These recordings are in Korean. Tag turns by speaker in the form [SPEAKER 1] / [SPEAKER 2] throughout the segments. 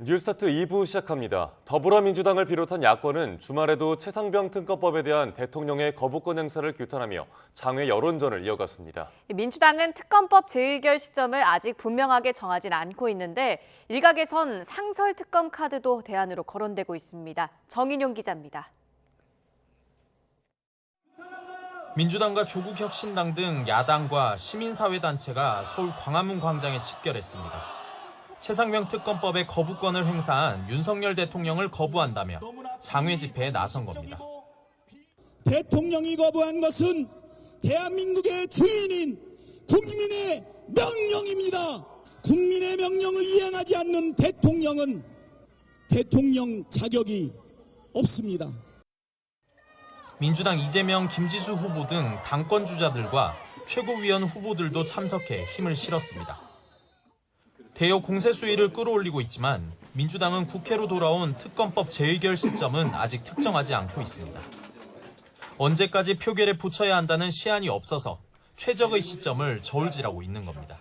[SPEAKER 1] 뉴스타트 2부 시작합니다. 더불어민주당을 비롯한 야권은 주말에도 최상병 특검법에 대한 대통령의 거부권 행사를 규탄하며 장외 여론전을 이어갔습니다.
[SPEAKER 2] 민주당은 특검법 재의결 시점을 아직 분명하게 정하진 않고 있는데 일각에선 상설 특검 카드도 대안으로 거론되고 있습니다. 정인용 기자입니다.
[SPEAKER 3] 민주당과 조국혁신당 등 야당과 시민사회단체가 서울 광화문 광장에 집결했습니다. 최상병 특검법의 거부권을 행사한 윤석열 대통령을 거부한다며 장외 집회에 나선 겁니다.
[SPEAKER 4] 대통령이 거부한 것은 대한민국의 주인인 국민의 명령입니다. 국민의 명령을 이행하지 않는 대통령은 대통령 자격이 없습니다.
[SPEAKER 3] 민주당 이재명, 김지수 후보 등 당권 주자들과 최고위원 후보들도 참석해 힘을 실었습니다. 대여 공세 수위를 끌어올리고 있지만 민주당은 국회로 돌아온 특검법 재의결 시점은 아직 특정하지 않고 있습니다. 언제까지 표결에 붙여야 한다는 시한이 없어서 최적의 시점을 저울질하고 있는 겁니다.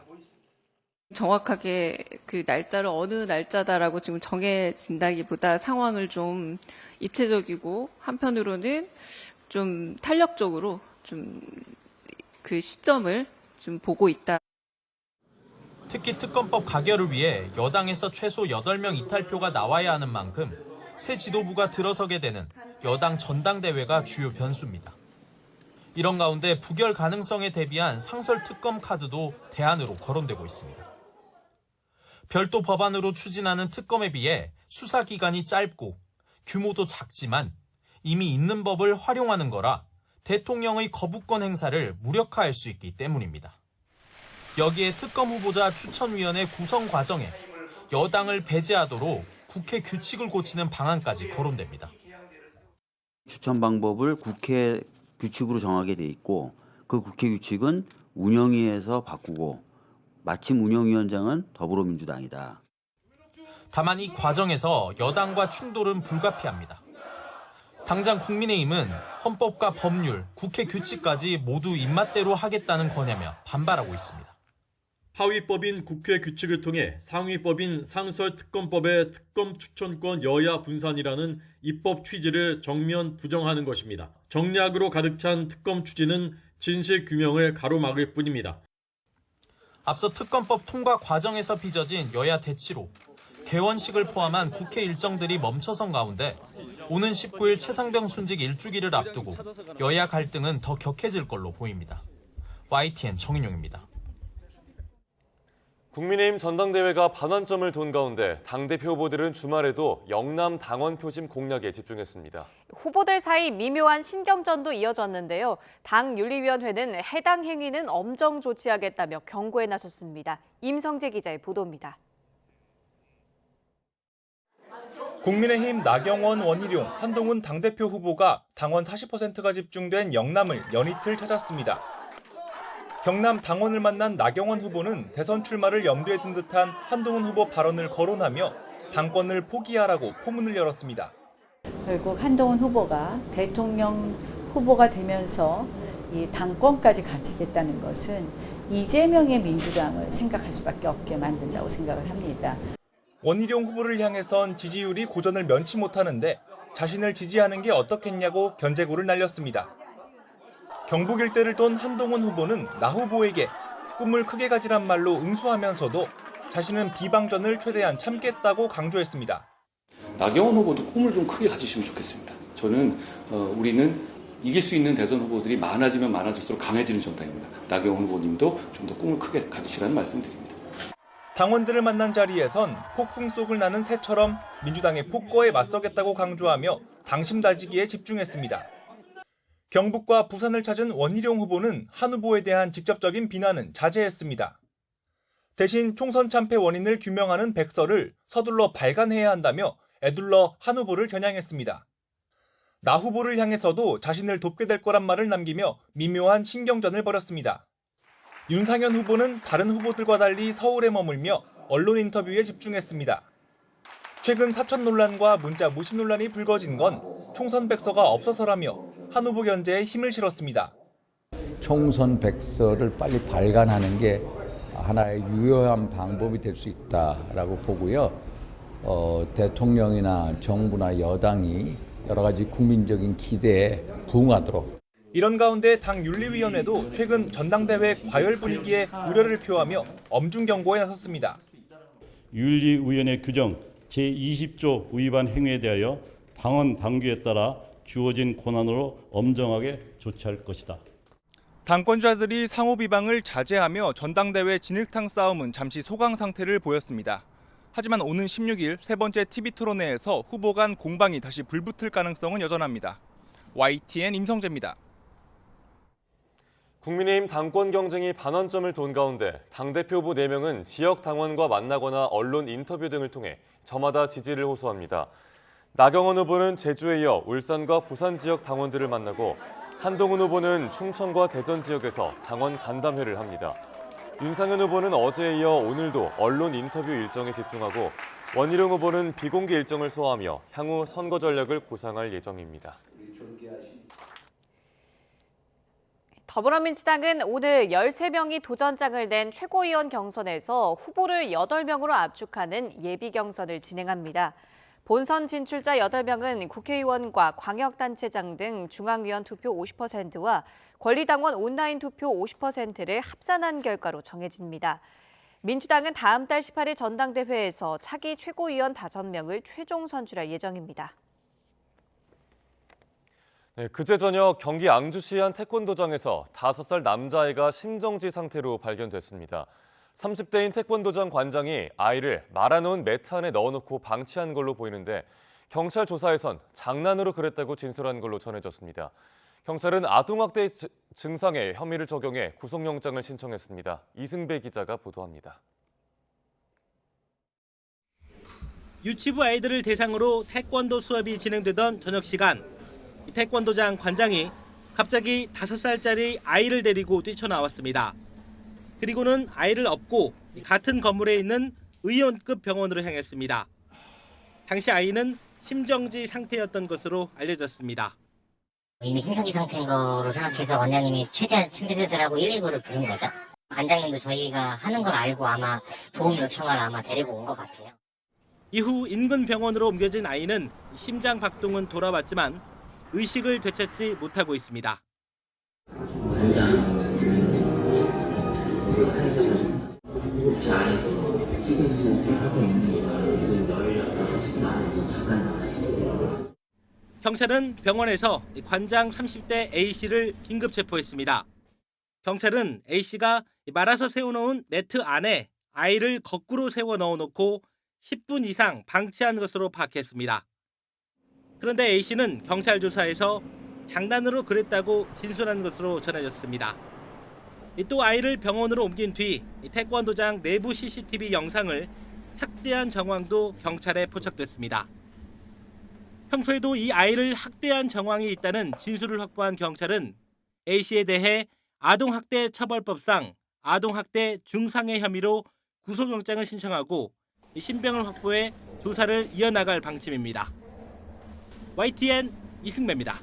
[SPEAKER 5] 정확하게 그 날짜를 어느 날짜다라고 지금 정해진다기보다 상황을 좀 입체적이고 한편으로는 좀 탄력적으로 좀 그 시점을 좀 보고 있다.
[SPEAKER 3] 특히 특검법 가결을 위해 여당에서 최소 8명 이탈표가 나와야 하는 만큼 새 지도부가 들어서게 되는 여당 전당대회가 주요 변수입니다. 이런 가운데 부결 가능성에 대비한 상설 특검 카드도 대안으로 거론되고 있습니다. 별도 법안으로 추진하는 특검에 비해 수사 기간이 짧고 규모도 작지만 이미 있는 법을 활용하는 거라 대통령의 거부권 행사를 무력화할 수 있기 때문입니다. 여기에 특검 후보자 추천위원회 구성 과정에 여당을 배제하도록 국회 규칙을 고치는 방안까지 거론됩니다.
[SPEAKER 6] 추천 방법을 국회 규칙으로 정하게 돼 있고 그 국회 규칙은 운영위에서 바꾸고 마침 운영위원장은 더불어민주당이다.
[SPEAKER 3] 다만 이 과정에서 여당과 충돌은 불가피합니다. 당장 국민의힘은 헌법과 법률, 국회 규칙까지 모두 입맛대로 하겠다는 거냐며 반발하고 있습니다.
[SPEAKER 7] 하위법인 국회 규칙을 통해 상위법인 상설특검법의 특검 추천권 여야 분산이라는 입법 취지를 정면 부정하는 것입니다. 정략으로 가득 찬 특검 추진은 진실 규명을 가로막을 뿐입니다.
[SPEAKER 3] 앞서 특검법 통과 과정에서 빚어진 여야 대치로 개원식을 포함한 국회 일정들이 멈춰선 가운데 오는 19일 최상병 순직 일주기를 앞두고 여야 갈등은 더 격해질 걸로 보입니다. YTN 정인용입니다.
[SPEAKER 1] 국민의힘 전당대회가 반환점을 돈 가운데 당대표 후보들은 주말에도 영남 당원 표심 공략에 집중했습니다.
[SPEAKER 2] 후보들 사이 미묘한 신경전도 이어졌는데요. 당윤리위원회는 해당 행위는 엄정 조치하겠다며 경고에 나섰습니다. 임성재 기자의 보도입니다.
[SPEAKER 8] 국민의힘 나경원, 원희룡, 한동훈 당대표 후보가 당원 40%가 집중된 영남을 연이틀 찾았습니다. 경남 당원을 만난 나경원 후보는 대선 출마를 염두에 둔 듯한 한동훈 후보 발언을 거론하며 당권을 포기하라고 포문을 열었습니다.
[SPEAKER 9] 결국 한동훈 후보가 대통령 후보가 되면서 이 당권까지 가지겠다는 것은 이재명의 민주당을 생각할 수밖에 없게 만든다고 생각을 합니다.
[SPEAKER 8] 원희룡 후보를 향해선 지지율이 고전을 면치 못하는데 자신을 지지하는 게 어떻겠냐고 견제구를 날렸습니다. 경북 일대를 돈 한동훈 후보는 나 후보에게 꿈을 크게 가지란 말로 응수하면서도 자신은 비방전을 최대한 참겠다고 강조했습니다.
[SPEAKER 10] 나경원 후보도 꿈을 좀 크게 가지시면 좋겠습니다. 저는 우리는 이길 수 있는 대선 후보들이 많아지면 많아질수록 강해지는 정당입니다. 나경원 후보님도 좀 더 꿈을 크게 가지시라는 말씀드립니다.
[SPEAKER 8] 당원들을 만난 자리에선 폭풍 속을 나는 새처럼 민주당의 폭거에 맞서겠다고 강조하며 당심 다지기에 집중했습니다. 경북과 부산을 찾은 원희룡 후보는 한 후보에 대한 직접적인 비난은 자제했습니다. 대신 총선 참패 원인을 규명하는 백서를 서둘러 발간해야 한다며 애둘러 한 후보를 겨냥했습니다. 나 후보를 향해서도 자신을 돕게 될 거란 말을 남기며 미묘한 신경전을 벌였습니다. 윤상현 후보는 다른 후보들과 달리 서울에 머물며 언론 인터뷰에 집중했습니다. 최근 사천 논란과 문자 무시 논란이 불거진 건 총선 백서가 없어서라며 한 후보 견제에 힘을 실었습니다.
[SPEAKER 11] 총선 백서를 빨리 발간하는 게 하나의 유효한 방법이 될 수 있다라고 보고요. 대통령이나 정부나 여당이 여러 가지 국민적인 기대에 부응하도록.
[SPEAKER 8] 이런 가운데 당 윤리위원회도 최근 전당대회 과열 분위기에 우려를 표하며 엄중 경고에 나섰습니다.
[SPEAKER 12] 윤리위원회 규정 제20조 위반 행위에 대하여 당원 당규에 따라 주어진 권한으로 엄정하게 조치할 것이다.
[SPEAKER 8] 당권자들이 상호 비방을 자제하며 전당대회 진흙탕 싸움은 잠시 소강 상태를 보였습니다. 하지만 오는 16일 세 번째 TV토론회에서 후보 간 공방이 다시 불붙을 가능성은 여전합니다. YTN 임성재입니다.
[SPEAKER 1] 국민의힘 당권 경쟁이 반환점을 돈 가운데 당대표 후보 4명은 지역 당원과 만나거나 언론 인터뷰 등을 통해 저마다 지지를 호소합니다. 나경원 후보는 제주에 이어 울산과 부산 지역 당원들을 만나고 한동훈 후보는 충청과 대전 지역에서 당원 간담회를 합니다. 윤상현 후보는 어제에 이어 오늘도 언론 인터뷰 일정에 집중하고 원희룡 후보는 비공개 일정을 소화하며 향후 선거 전략을 구상할 예정입니다.
[SPEAKER 2] 더불어민주당은 오늘 13명이 도전장을 낸 최고위원 경선에서 후보를 8명으로 압축하는 예비 경선을 진행합니다. 본선 진출자 8명은 국회의원과 광역단체장 등 중앙위원 투표 50%와 권리당원 온라인 투표 50%를 합산한 결과로 정해집니다. 민주당은 다음 달 18일 전당대회에서 차기 최고위원 5명을 최종 선출할 예정입니다.
[SPEAKER 1] 그제 저녁 경기 앙주시의 한 태권도장에서 5살 남자아이가 심정지 상태로 발견됐습니다. 30대인 태권도장 관장이 아이를 말아놓은 매트 안에 넣어놓고 방치한 걸로 보이는데 경찰 조사에선 장난으로 그랬다고 진술한 걸로 전해졌습니다. 경찰은 아동학대 증상에 혐의를 적용해 구속영장을 신청했습니다. 이승배 기자가 보도합니다.
[SPEAKER 13] 유치부 아이들을 대상으로 태권도 수업이 진행되던 저녁 시간, 태권도장 관장이 갑자기 5살짜리 아이를 데리고 뛰쳐나왔습니다. 그리고는 아이를 업고 같은 건물에 있는 의원급 병원으로 향했습니다. 당시 아이는 심정지 상태였던 것으로 알려졌습니다.
[SPEAKER 14] 이미 심정지 상태인 거로 생각해서 원장님이 최대한 침대들하고 119를 부른 거죠. 관장님도 저희가 하는 걸 알고 아마 도움 요청을 아마 데리고 온 것 같아요.
[SPEAKER 13] 이후 인근 병원으로 옮겨진 아이는 심장 박동은 돌아왔지만 의식을 되찾지 못하고 있습니다. 경찰은 병원에서 관장 30대 A씨를 긴급 체포했습니다. 경찰은 A씨가 말아서 세워놓은 네트 안에 아이를 거꾸로 세워 넣어놓고 10분 이상 방치한 것으로 파악했습니다. 그런데 A씨는 경찰 조사에서 장난으로 그랬다고 진술한 것으로 전해졌습니다. 또 아이를 병원으로 옮긴 뒤 태권도장 내부 CCTV 영상을 삭제한 정황도 경찰에 포착됐습니다. 평소에도 이 아이를 학대한 정황이 있다는 진술을 확보한 경찰은 A씨에 대해 아동학대 처벌법상 아동학대 중상해 혐의로 구속영장을 신청하고 신병을 확보해 조사를 이어나갈 방침입니다. YTN 이승배입니다.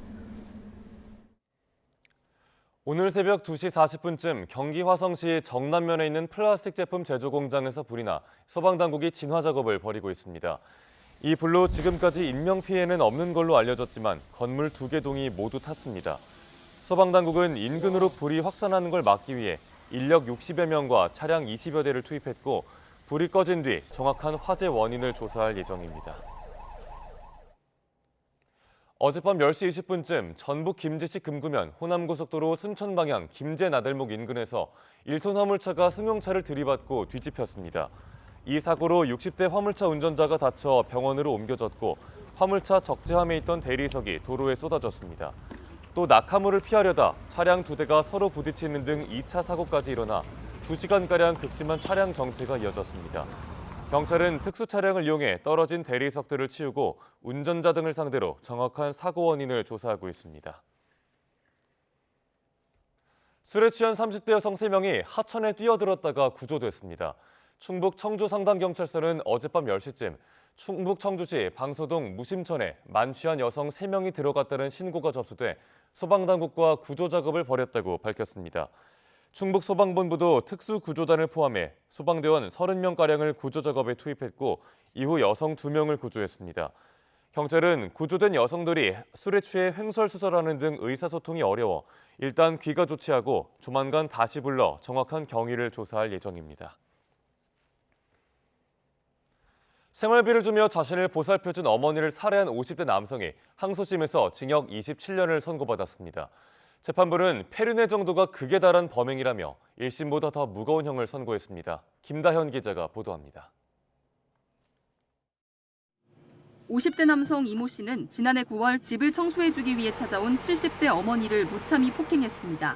[SPEAKER 1] 오늘 새벽 2시 40분쯤 경기 화성시 정남면에 있는 플라스틱 제품 제조 공장에서 불이 나 소방당국이 진화 작업을 벌이고 있습니다. 이 불로 지금까지 인명피해는 없는 걸로 알려졌지만 건물 2개 동이 모두 탔습니다. 소방당국은 인근으로 불이 확산하는 걸 막기 위해 인력 60여 명과 차량 20여 대를 투입했고 불이 꺼진 뒤 정확한 화재 원인을 조사할 예정입니다. 어젯밤 10시 20분쯤 전북 김제시 금구면 호남고속도로 순천 방향 김제나들목 인근에서 1톤 화물차가 승용차를 들이받고 뒤집혔습니다. 이 사고로 60대 화물차 운전자가 다쳐 병원으로 옮겨졌고 화물차 적재함에 있던 대리석이 도로에 쏟아졌습니다. 또 낙하물을 피하려다 차량 2대가 서로 부딪히는 등 2차 사고까지 일어나 2시간가량 극심한 차량 정체가 이어졌습니다. 경찰은 특수 차량을 이용해 떨어진 대리석들을 치우고 운전자 등을 상대로 정확한 사고 원인을 조사하고 있습니다. 술에 취한 30대 여성 3명이 하천에 뛰어들었다가 구조됐습니다. 충북 청주 상당경찰서는 어젯밤 10시쯤 충북 청주시 방서동 무심천에 만취한 여성 3명이 들어갔다는 신고가 접수돼 소방당국과 구조작업을 벌였다고 밝혔습니다. 충북소방본부도 특수구조단을 포함해 소방대원 30명가량을 구조작업에 투입했고 이후 여성 2명을 구조했습니다. 경찰은 구조된 여성들이 술에 취해 횡설수설하는 등 의사소통이 어려워 일단 귀가 조치하고 조만간 다시 불러 정확한 경위를 조사할 예정입니다. 생활비를 주며 자신을 보살펴준 어머니를 살해한 50대 남성이 항소심에서 징역 27년을 선고받았습니다. 재판부는 폐륜의 정도가 극에 달한 범행이라며 1심보다 더 무거운 형을 선고했습니다. 김다현 기자가 보도합니다.
[SPEAKER 15] 50대 남성 이모 씨는 지난해 9월 집을 청소해주기 위해 찾아온 70대 어머니를 무참히 폭행했습니다.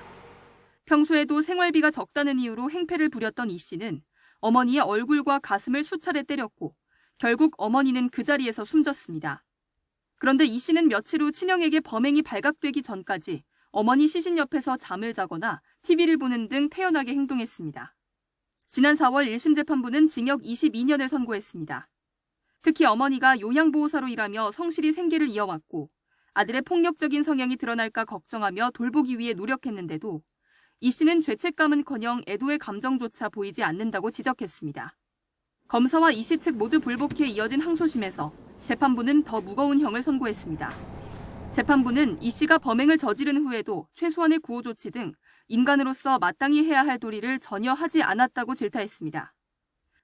[SPEAKER 15] 평소에도 생활비가 적다는 이유로 행패를 부렸던 이 씨는 어머니의 얼굴과 가슴을 수차례 때렸고 결국 어머니는 그 자리에서 숨졌습니다. 그런데 이 씨는 며칠 후 친형에게 범행이 발각되기 전까지 어머니 시신 옆에서 잠을 자거나 TV를 보는 등 태연하게 행동했습니다. 지난 4월 1심 재판부는 징역 22년을 선고했습니다. 특히 어머니가 요양보호사로 일하며 성실히 생계를 이어왔고 아들의 폭력적인 성향이 드러날까 걱정하며 돌보기 위해 노력했는데도 이 씨는 죄책감은커녕 애도의 감정조차 보이지 않는다고 지적했습니다. 검사와 이 씨 측 모두 불복해 이어진 항소심에서 재판부는 더 무거운 형을 선고했습니다. 재판부는 이 씨가 범행을 저지른 후에도 최소한의 구호 조치 등 인간으로서 마땅히 해야 할 도리를 전혀 하지 않았다고 질타했습니다.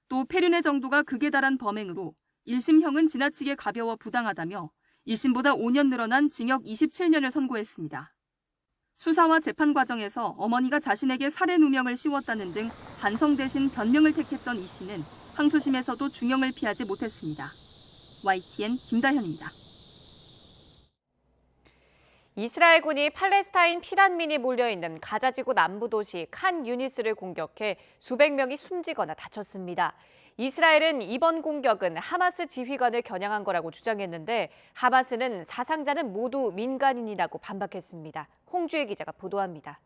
[SPEAKER 15] 또 폐륜의 정도가 극에 달한 범행으로 1심형은 지나치게 가벼워 부당하다며 1심보다 5년 늘어난 징역 27년을 선고했습니다. 수사와 재판 과정에서 어머니가 자신에게 살해 누명을 씌웠다는 등 반성 대신 변명을 택했던 이 씨는 항소심에서도 중형을 피하지 못했습니다. YTN 김다현입니다.
[SPEAKER 2] 이스라엘군이 팔레스타인 피난민이 몰려있는 가자지구 남부 도시 칸 유니스를 공격해 수백 명이 숨지거나 다쳤습니다. 이스라엘은 이번 공격은 하마스 지휘관을 겨냥한 거라고 주장했는데 하마스는 사상자는 모두 민간인이라고 반박했습니다. 홍주혜 기자가 보도합니다.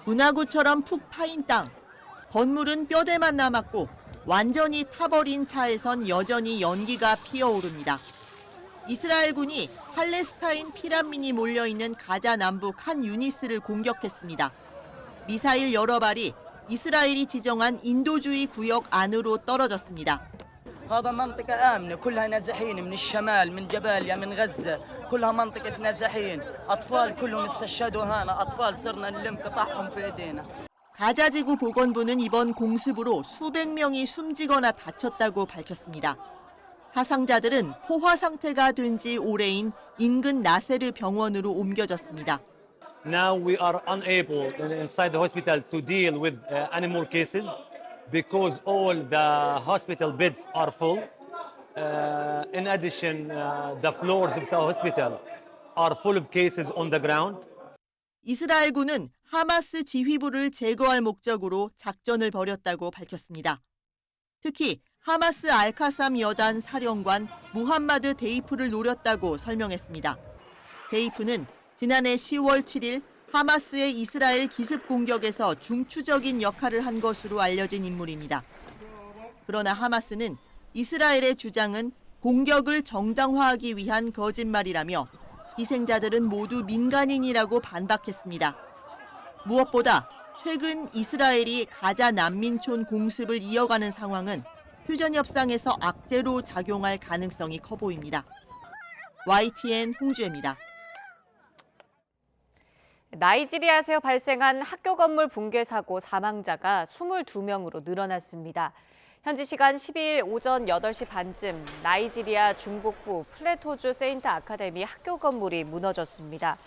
[SPEAKER 16] 분화구처럼 푹 파인 땅. 건물은 뼈대만 남았고 완전히 타버린 차에선 여전히 연기가 피어오릅니다. 이스라엘군이 팔레스타인 피난민이 몰려있는 가자 남부 칸 유니스를 공격했습니다. 미사일 여러 발이 이스라엘이 지정한 인도주의 구역 안으로 떨어졌습니다.
[SPEAKER 17] هذا منطقة آمنة كلها نازحين من الشمال من جباليا من غزة كلها منطقة نازحين أطفال كلهم استشهدوا هنا أطفال صرنا نلم قطعهم في إيدينا.
[SPEAKER 16] 가자지구 보건부는 이번 공습으로 수백 명이 숨지거나 다쳤다고 밝혔습니다. 사상자들은 포화 상태가 된 지 오래인 인근 나세르 병원으로 옮겨졌습니다.
[SPEAKER 18] Now we are unable inside the hospital to deal with any more cases because all the hospital beds are full. In addition, the floors of the hospital are full of cases on the ground.
[SPEAKER 16] 이스라엘군은 하마스 지휘부를 제거할 목적으로 작전을 벌였다고 밝혔습니다. 특히 하마스 알카삼 여단 사령관 무함마드 데이프를 노렸다고 설명했습니다. 데이프는 지난해 10월 7일 하마스의 이스라엘 기습 공격에서 중추적인 역할을 한 것으로 알려진 인물입니다. 그러나 하마스는 이스라엘의 주장은 공격을 정당화하기 위한 거짓말이라며 희생자들은 모두 민간인이라고 반박했습니다. 무엇보다 최근 이스라엘이 가자 난민촌 공습을 이어가는 상황은 휴전 협상에서 악재로 작용할 가능성이 커 보입니다. YTN 홍주혜입니다.
[SPEAKER 2] 나이지리아에서 발생한 학교 건물 붕괴 사고 사망자가 22명으로 늘어났습니다. 현지 시간 12일 오전 8시 반쯤 나이지리아 중북부 플레토주 세인트 아카데미 학교 건물이 무너졌습니다.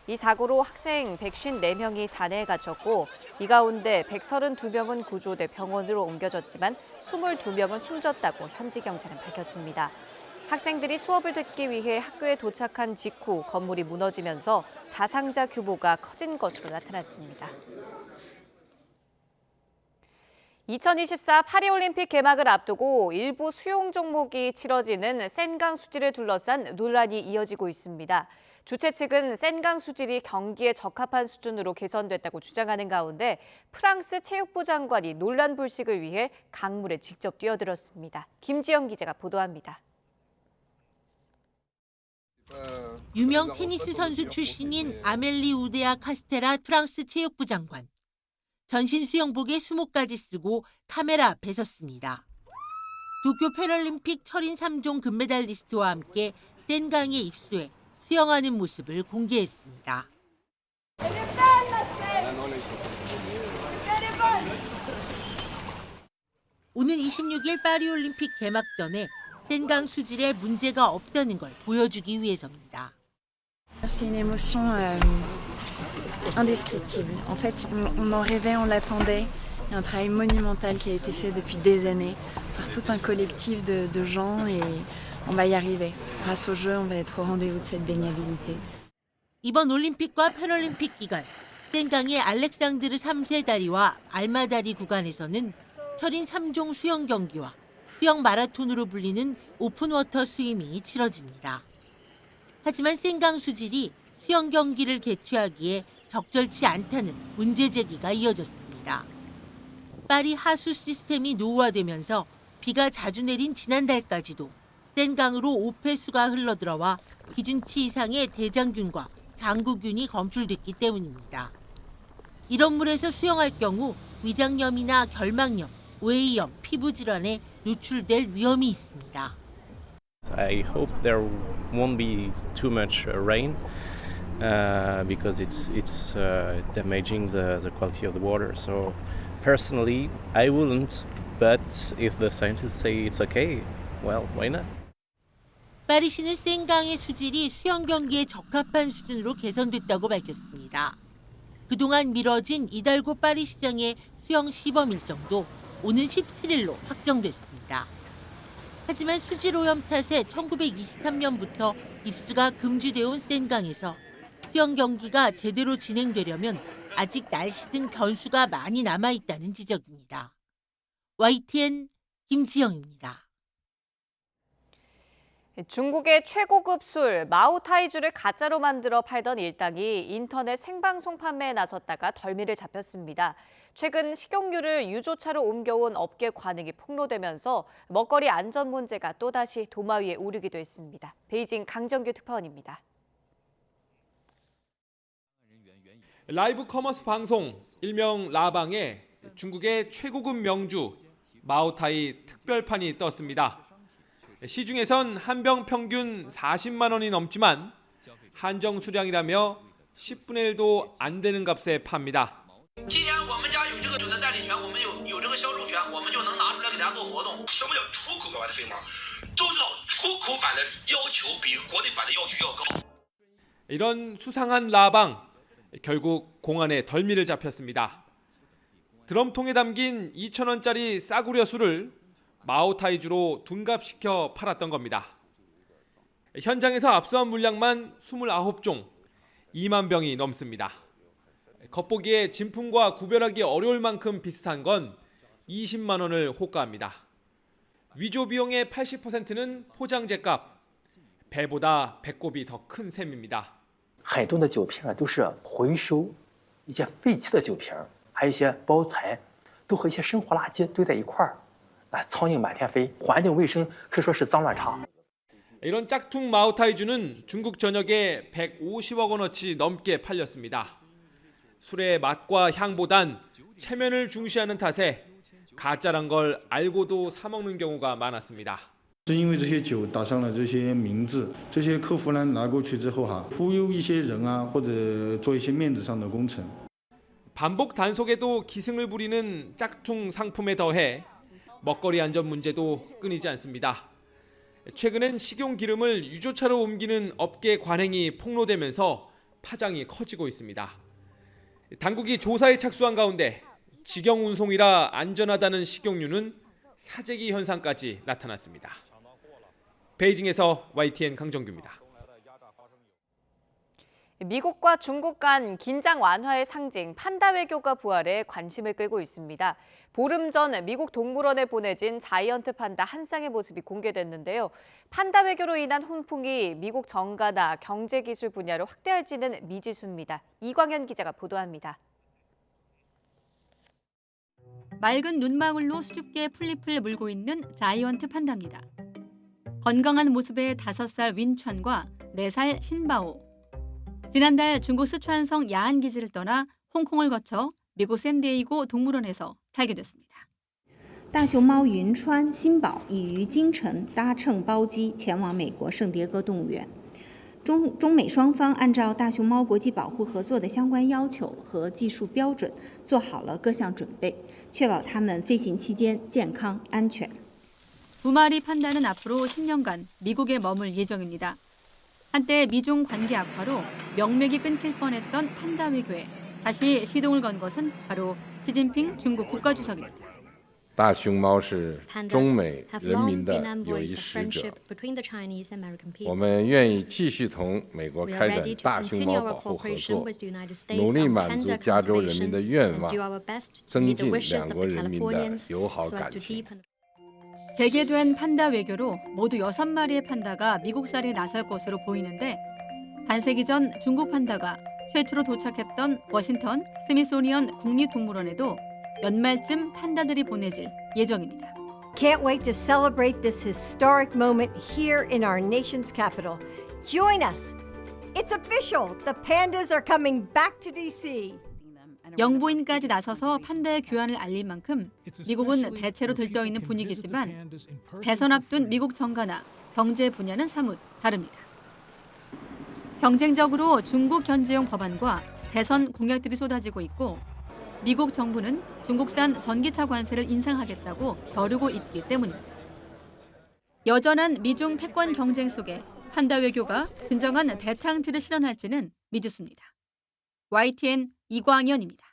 [SPEAKER 2] 이 사고로 학생 154명이 잔해에 갇혔고 이 가운데 132명은 구조돼 병원으로 옮겨졌지만 22명은 숨졌다고 현지 경찰은 밝혔습니다. 학생들이 수업을 듣기 위해 학교에 도착한 직후 건물이 무너지면서 사상자 규모가 커진 것으로 나타났습니다. 2024 파리올림픽 개막을 앞두고 일부 수용 종목이 치러지는 센강 수질을 둘러싼 논란이 이어지고 있습니다. 주최 측은 센강 수질이 경기에 적합한 수준으로 개선됐다고 주장하는 가운데 프랑스 체육부 장관이 논란 불식을 위해 강물에 직접 뛰어들었습니다. 김지영 기자가 보도합니다.
[SPEAKER 19] 유명 테니스 선수 출신인 아멜리 우데아 카스테라 프랑스 체육부 장관.
[SPEAKER 20] 전신 수영복에 수모까지 쓰고 카메라 앞에 섰습니다. 도쿄 패럴림픽 철인 3종 금메달리스트와 함께 센강에 입수해 수영하는 모습을 공개했습니다. 오는 26일 파리올림픽 개막전에 센강 수질에 문제가 없다는 걸 보여주기 위해서입니다.
[SPEAKER 21] C'est une émotion indescriptible. En fait, on en rêvait, on l'attendait. Il y a un travail monumental qui a été fait depuis des années par tout un collectif de gens et on va y arriver. Grâce au jeu, on va être au rendez-vous de cette baignabilité.
[SPEAKER 20] 이번 올림픽과 패럴림픽 기간, 센강의 알렉산드르 3세 다리와 알마 다리 구간에서는 철인 3종 수영 경기와 수영 마라톤으로 불리는 오픈워터 스위밍이 치러집니다. 하지만 센강 수질이 수영 경기를 개최하기에 적절치 않다는 문제 제기가 이어졌습니다. 파리 하수 시스템이 노후화되면서 비가 자주 내린 지난달까지도 센강으로 오폐수가 흘러들어와 기준치 이상의 대장균과 장구균이 검출됐기 때문입니다. 이런 물에서 수영할 경우 위장염이나 결막염, 외이염, 피부 질환에 노출될 위험이 있습니다.
[SPEAKER 22] I hope there won't be too much rain because it's damaging the quality of the water. So personally, I wouldn't. But if the scientists say it's okay, well, why not?
[SPEAKER 20] 파리시는 센강의 수질이 수영 경기에 적합한 수준으로 개선됐다고 밝혔습니다. 그동안 미뤄진 이달고 파리시장의 수영 시범 일정도 오는 17일로 확정됐습니다. 하지만 수질 오염 탓에 1923년부터 입수가 금지되어 온 센강에서 수영 경기가 제대로 진행되려면 아직 날씨 등 변수가 많이 남아있다는 지적입니다. YTN 김지영입니다.
[SPEAKER 2] 중국의 최고급 술 마오타이주를 가짜로 만들어 팔던 일당이 인터넷 생방송 판매에 나섰다가 덜미를 잡혔습니다. 최근 식용유를 유조차로 옮겨온 업계 관행이 폭로되면서 먹거리 안전 문제가 또다시 도마 위에 오르기도 했습니다. 베이징 강정규 특파원입니다.
[SPEAKER 23] 라이브 커머스 방송 일명 라방에 중국의 최고급 명주 마오타이 특별판이 떴습니다. 시중에선 한 병 평균 40만 원이 넘지만 한정 수량이라며 10분의 1도 안 되는 값에 팝니다.
[SPEAKER 24] 今天我们家有这个酒的代理权，我们有这个销售权，我们就能拿出来给大家做活动。什么叫出口版的飞毛？都知道出口版的要求比国内版的要求要高。
[SPEAKER 23] 이런 수상한 라방, 결국 공안에 덜미를 잡혔습니다. 드럼통에 담긴 2,000원짜리 싸구려 술을 마오타이주로 둔갑시켜 팔았던 겁니다. 현장에서 압수한 물량만 29종, 2만 병이 넘습니다. 겉보기에 진품과 구별하기 어려울 만큼 비슷한 건 20만 원을 호가합니다. 위조 비용의 80%는 포장재 값, 배보다 배꼽이 더 큰 셈입니다.
[SPEAKER 25] 很多的酒瓶啊都是回收一些废弃的酒瓶，还有一些包材，都和一些生活垃圾堆在一块儿，苍蝇满天飞，环境卫生可以说是脏乱差。
[SPEAKER 23] 이런 짝퉁 마오타이주는 중국 전역에 150억 원어치 넘게 팔렸습니다. 술의 맛과 향보단 체면을 중시하는 탓에 가짜란 걸 알고도 사 먹는 경우가 많았습니다.
[SPEAKER 26] 是因为这些酒打上了这些名字，这些客服呢拿过去之后忽悠一些人啊，或者做一些面子上的工程。
[SPEAKER 23] 반복 단속에도 기승을 부리는 짝퉁 상품에 더해 먹거리 안전 문제도 끊이지 않습니다. 최근엔 식용 기름을 유조차로 옮기는 업계 관행이 폭로되면서 파장이 커지고 있습니다. 당국이 조사에 착수한 가운데 직영 운송이라 안전하다는 식용유는 사재기 현상까지 나타났습니다. 베이징에서 YTN 강정규입니다.
[SPEAKER 2] 미국과 중국 간 긴장 완화의 상징 판다 외교가 부활해 관심을 끌고 있습니다. 보름 전 미국 동물원에 보내진 자이언트 판다 한 쌍의 모습이 공개됐는데요. 판다 외교로 인한 훈풍이 미국 정가나 경제기술 분야로 확대할지는 미지수입니다. 이광현 기자가 보도합니다.
[SPEAKER 27] 맑은 눈망울로 수줍게 풀잎을 물고 있는 자이언트 판다입니다. 건강한 모습의 5살 윈천과 4살 신바오. 지난달 중국 스촨성 야안 기지를 떠나 홍콩을 거쳐 미국 샌디에이고 동물원에서 살게 됐습니다.
[SPEAKER 3] 大熊猫云川、新宝已于今晨搭乘包机前往美国圣迭戈动物园。中美双方按照大熊猫国际保护合作的相关要求和技术标准，做好了各项准备，确保它们飞行期间健康安全。
[SPEAKER 27] 두 마리 판다는 앞으로 10년간 미국에 머물 예정입니다. 한때 미중 관계 악화로 명맥이 끊길 뻔했던 판다 외교에 다시 시동을 건 것은 바로 시진핑 중국 국가주석입니다.
[SPEAKER 4] 大熊猫是中美人民的友谊使者，我们愿意继续同美国开展大熊猫保护合作，努力满足加州人民的愿望，增进两国人民的友好感情。
[SPEAKER 27] 재개된 판다 외교로 모두 6마리의 판다가 미국살이 나설 것으로 보이는데 반세기 전 중국 판다가 최초로 도착했던 워싱턴 스미소니언 국립동물원에도 연말쯤 판다들이 보내질 예정입니다.
[SPEAKER 5] Can't wait to celebrate this historic moment here in our nation's capital. Join us. It's official. The pandas are coming back to DC.
[SPEAKER 27] 영부인까지 나서서 판다의 귀환을 알린 만큼 미국은 대체로 들떠있는 분위기지만 대선 앞둔 미국 정가나 경제 분야는 사뭇 다릅니다. 경쟁적으로 중국 견제용 법안과 대선 공약들이 쏟아지고 있고 미국 정부는 중국산 전기차 관세를 인상하겠다고 벼르고 있기 때문입니다. 여전한 미중 패권 경쟁 속에 판다 외교가 진정한 대탕질을 실현할지는 미지수입니다. YTN 이광현입니다.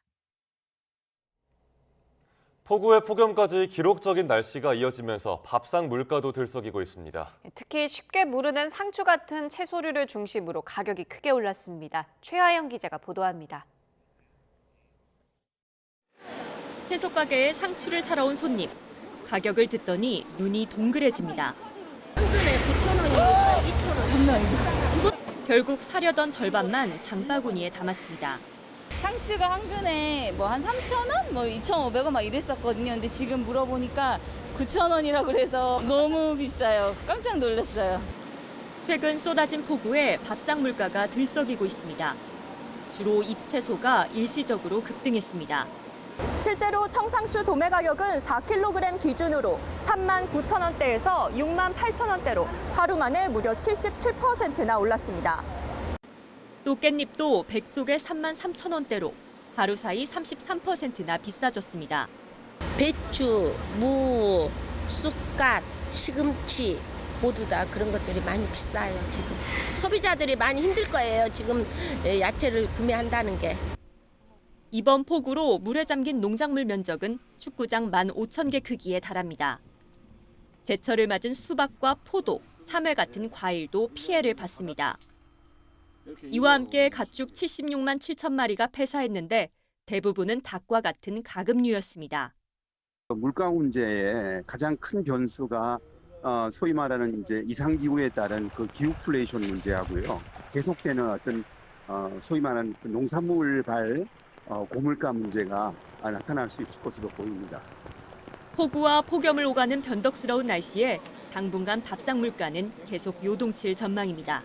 [SPEAKER 1] 폭우에 폭염까지 기록적인 날씨가 이어지면서 밥상 물가도 들썩이고 있습니다.
[SPEAKER 2] 특히 쉽게 무르는 상추 같은 채소류를 중심으로 가격이 크게 올랐습니다. 최하영 기자가 보도합니다.
[SPEAKER 6] 채소 가게에 상추를 사러 온 손님. 가격을 듣더니 눈이 동그래집니다.
[SPEAKER 7] 한 근에 9,000원이니까 2,000원.
[SPEAKER 6] 결국 사려던 절반만 장바구니에 담았습니다.
[SPEAKER 9] 상추가 한 근에 뭐 한 3,000원? 뭐 2,500원 막 이랬었거든요. 근데 지금 물어보니까 9,000원이라고 그래서 너무 비싸요. 깜짝 놀랐어요.
[SPEAKER 6] 최근 쏟아진 폭우에 밥상 물가가 들썩이고 있습니다. 주로 잎채소가 일시적으로 급등했습니다. 실제로 청상추 도매 가격은 4kg 기준으로 39,000원대에서 68,000원대로 하루 만에 무려 77%나 올랐습니다. 또 깻잎도 100속에 33,000원대로 하루 사이 33%나 비싸졌습니다.
[SPEAKER 7] 배추, 무, 쑥갓, 시금치 모두 다 그런 것들이 많이 비싸요, 지금. 소비자들이 많이 힘들 거예요, 지금 야채를 구매한다는 게.
[SPEAKER 6] 이번 폭우로 물에 잠긴 농작물 면적은 축구장 15,000개 크기에 달합니다. 제철을 맞은 수박과 포도, 참외 같은 과일도 피해를 봤습니다. 이와 함께 가축 76만 7천 마리가 폐사했는데 대부분은 닭과 같은 가금류였습니다.
[SPEAKER 10] 물가 문제의 가장 큰 변수가 소위 말하는 이제 이상기후에 따른 그 기후플레이션 문제하고요. 계속되는 어떤 소위 말하는 그 농산물발 고물가 문제가 나타날 수 있을 것으로 보입니다.
[SPEAKER 6] 폭우와 폭염을 오가는 변덕스러운 날씨에 당분간 밥상 물가는 계속 요동칠 전망입니다.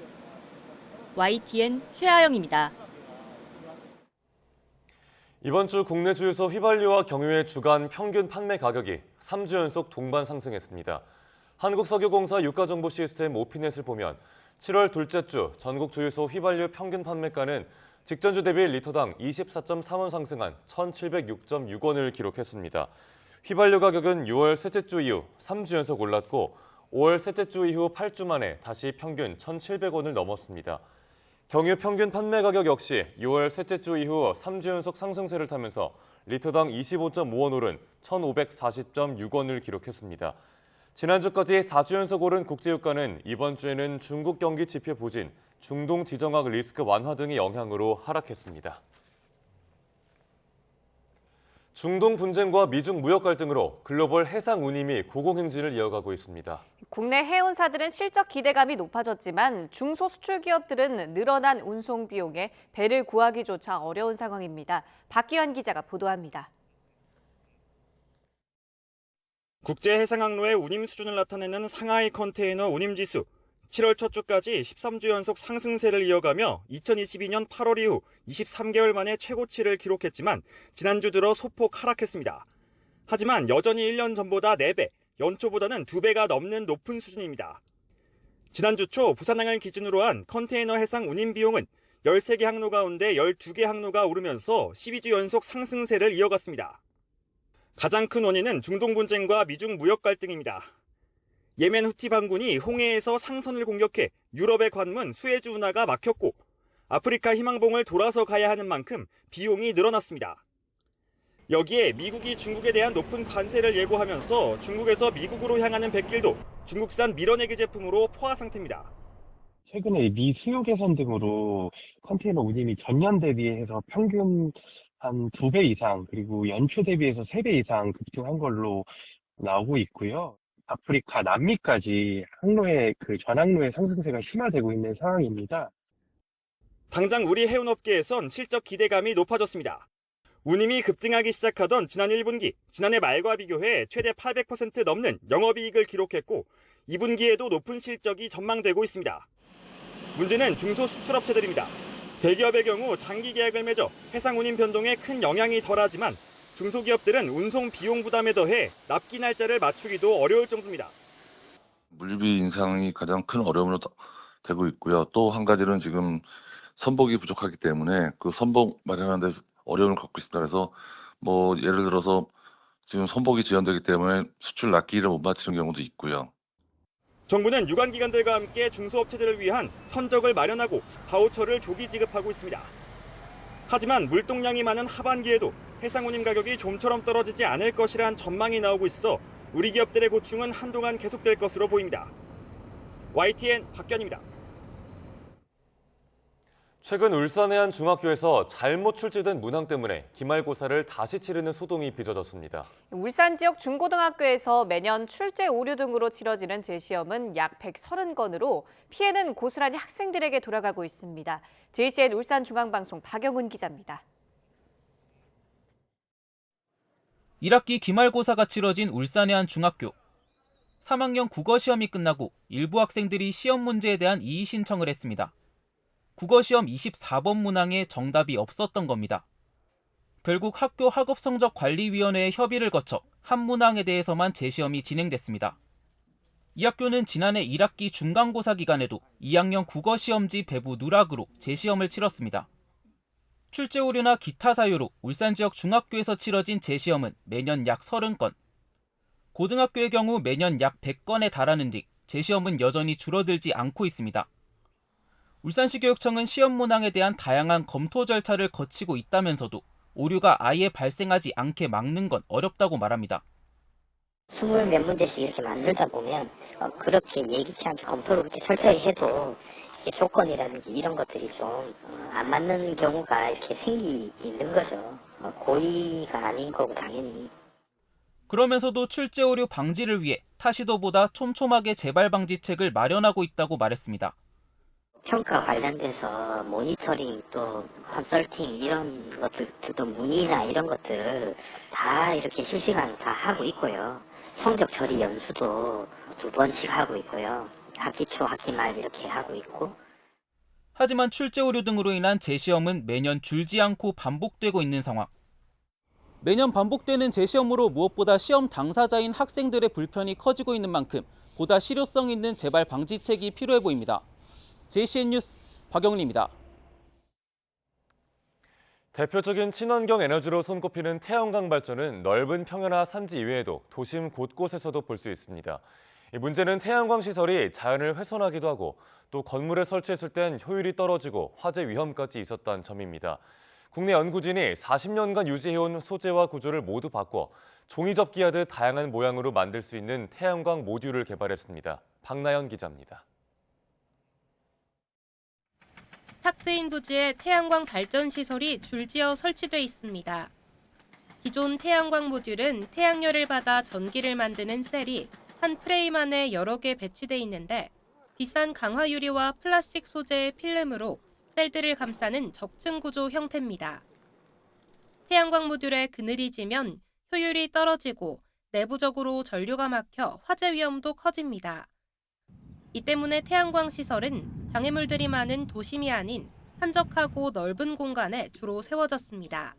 [SPEAKER 6] YTN 최하영입니다.
[SPEAKER 1] 이번 주 국내 주유소 휘발유와 경유의 주간 평균 판매 가격이 3주 연속 동반 상승했습니다. 한국석유공사 유가정보 시스템 오피넷을 보면 7월 둘째 주 전국 주유소 휘발유 평균 판매가는 직전주 대비 리터당 24.3원 상승한 1,706.6원을 기록했습니다. 휘발유 가격은 6월 셋째 주 이후 3주 연속 올랐고 5월 셋째 주 이후 8주 만에 다시 평균 1,700원을 넘었습니다. 경유 평균 판매 가격 역시 6월 셋째 주 이후 3주 연속 상승세를 타면서 리터당 25.5원 오른 1,540.6원을 기록했습니다. 지난주까지 4주 연속 오른 국제유가는 이번 주에는 중국 경기 지표 부진, 중동 지정학 리스크 완화 등의 영향으로 하락했습니다. 중동 분쟁과 미중 무역 갈등으로 글로벌 해상 운임이 고공행진을 이어가고 있습니다.
[SPEAKER 2] 국내 해운사들은 실적 기대감이 높아졌지만 중소수출 기업들은 늘어난 운송 비용에 배를 구하기조차 어려운 상황입니다. 박기환 기자가 보도합니다.
[SPEAKER 28] 국제해상항로의 운임 수준을 나타내는 상하이 컨테이너 운임지수.
[SPEAKER 8] 7월 첫 주까지 13주 연속 상승세를 이어가며 2022년 8월 이후 23개월 만에 최고치를 기록했지만 지난주 들어 소폭 하락했습니다. 하지만 여전히 1년 전보다 4배, 연초보다는 2배가 넘는 높은 수준입니다. 지난주 초 부산항을 기준으로 한 컨테이너 해상 운임 비용은 13개 항로 가운데 12개 항로가 오르면서 12주 연속 상승세를 이어갔습니다. 가장 큰 원인은 중동 분쟁과 미중 무역 갈등입니다. 예멘 후티 반군이 홍해에서 상선을 공격해 유럽의 관문 수에즈 운하가 막혔고 아프리카 희망봉을 돌아서 가야 하는 만큼 비용이 늘어났습니다. 여기에 미국이 중국에 대한 높은 관세를 예고하면서 중국에서 미국으로 향하는 백길도 중국산 밀어내기 제품으로 포화 상태입니다.
[SPEAKER 11] 최근에 미 수요 개선 등으로 컨테이너 운임이 전년 대비해서 평균 한 2배 이상, 그리고 연초 대비해서 3배 이상 급등한 걸로 나오고 있고요. 아프리카, 남미까지 항로의 전항로의 상승세가 심화되고 있는 상황입니다.
[SPEAKER 8] 당장 우리 해운업계에선 실적 기대감이 높아졌습니다. 운임이 급등하기 시작하던 지난 1분기, 지난해 말과 비교해 최대 800% 넘는 영업이익을 기록했고 2분기에도 높은 실적이 전망되고 있습니다. 문제는 중소수출업체들입니다. 대기업의 경우 장기 계약을 맺어 해상 운임 변동에 큰 영향이 덜하지만 중소기업들은 운송 비용 부담에 더해 납기 날짜를 맞추기도 어려울 정도입니다.
[SPEAKER 12] 물류비 인상이 가장 큰 어려움으로 되고 있고요. 또 한 가지는 지금 선복이 부족하기 때문에 그 선복 마련하는 데 어려움을 겪고 있습니다. 그래서 예를 들어서 지금 선복이 지연되기 때문에 수출 납기를 못 마치는 경우도 있고요.
[SPEAKER 8] 정부는 유관기관들과 함께 중소업체들을 위한 선적을 마련하고 바우처를 조기 지급하고 있습니다. 하지만 물동량이 많은 하반기에도 해상운임 가격이 좀처럼 떨어지지 않을 것이란 전망이 나오고 있어 우리 기업들의 고충은 한동안 계속될 것으로 보입니다. YTN 박견입니다.
[SPEAKER 1] 최근 울산의 한 중학교에서 잘못 출제된 문항 때문에 기말고사를 다시 치르는 소동이 빚어졌습니다.
[SPEAKER 2] 울산 지역 중고등학교에서 매년 출제 오류 등으로 치러지는 재시험은 약 130건으로 피해는 고스란히 학생들에게 돌아가고 있습니다. JCN 울산중앙방송 박영훈 기자입니다.
[SPEAKER 13] 1학기 기말고사가 치러진 울산의 한 중학교. 3학년 국어시험이 끝나고 일부 학생들이 시험 문제에 대한 이의 신청을 했습니다. 국어시험 24번 문항에 정답이 없었던 겁니다. 결국 학교 학업성적관리위원회의 협의를 거쳐 한 문항에 대해서만 재시험이 진행됐습니다. 이 학교는 지난해 1학기 중간고사 기간에도 2학년 국어시험지 배부 누락으로 재시험을 치렀습니다. 출제 오류나 기타 사유로 울산 지역 중학교에서 치러진 재시험은 매년 약 30건. 고등학교의 경우 매년 약 100건에 달하는 뒤 재시험은 여전히 줄어들지 않고 있습니다. 울산시 교육청은 시험 문항에 대한 다양한 검토 절차를 거치고 있다면서도 오류가 아예 발생하지 않게 막는 건 어렵다고 말합니다.
[SPEAKER 14] 20몇 문제씩 이렇게 만들다 보면 그렇게 예기치 않게 검토를 그렇게 철저히 해도 조건이라든지 이런 것들이 좀 안 맞는 경우가 이렇게 생기는 거죠. 고의가 아닌 거고 당연히.
[SPEAKER 13] 그러면서도 출제 오류 방지를 위해 타시도보다 촘촘하게 재발 방지책을 마련하고 있다고 말했습니다.
[SPEAKER 14] 평가 관련돼서 모니터링 또 컨설팅 이런 것들도 문의나 이런 것들 다 이렇게 실시간으로 다 하고 있고요. 성적 처리 연수도 2번씩 하고 있고요. 학기 초, 학기 말 이렇게 하고 있고.
[SPEAKER 13] 하지만 출제 오류 등으로 인한 재시험은 매년 줄지 않고 반복되고 있는 상황. 매년 반복되는 재시험으로 무엇보다 시험 당사자인 학생들의 불편이 커지고 있는 만큼 보다 실효성 있는 재발 방지책이 필요해 보입니다. JCN 뉴스 박영리입니다.
[SPEAKER 1] 대표적인 친환경 에너지로 손꼽히는 태양광 발전은 넓은 평야나 산지 이외에도 도심 곳곳에서도 볼 수 있습니다. 이 문제는 태양광 시설이 자연을 훼손하기도 하고 또 건물에 설치했을 땐 효율이 떨어지고 화재 위험까지 있었다는 점입니다. 국내 연구진이 40년간 유지해온 소재와 구조를 모두 바꿔 종이접기하듯 다양한 모양으로 만들 수 있는 태양광 모듈을 개발했습니다. 박나연 기자입니다.
[SPEAKER 15] 탁 트인 부지에 태양광 발전 시설이 줄지어 설치돼 있습니다. 기존 태양광 모듈은 태양열을 받아 전기를 만드는 셀이 한 프레임 안에 여러 개 배치돼 있는데 비싼 강화 유리와 플라스틱 소재의 필름으로 셀들을 감싸는 적층 구조 형태입니다. 태양광 모듈에 그늘이 지면 효율이 떨어지고 내부적으로 전류가 막혀 화재 위험도 커집니다. 이 때문에 태양광 시설은 장애물들이 많은 도심이 아닌 한적하고 넓은 공간에 주로 세워졌습니다.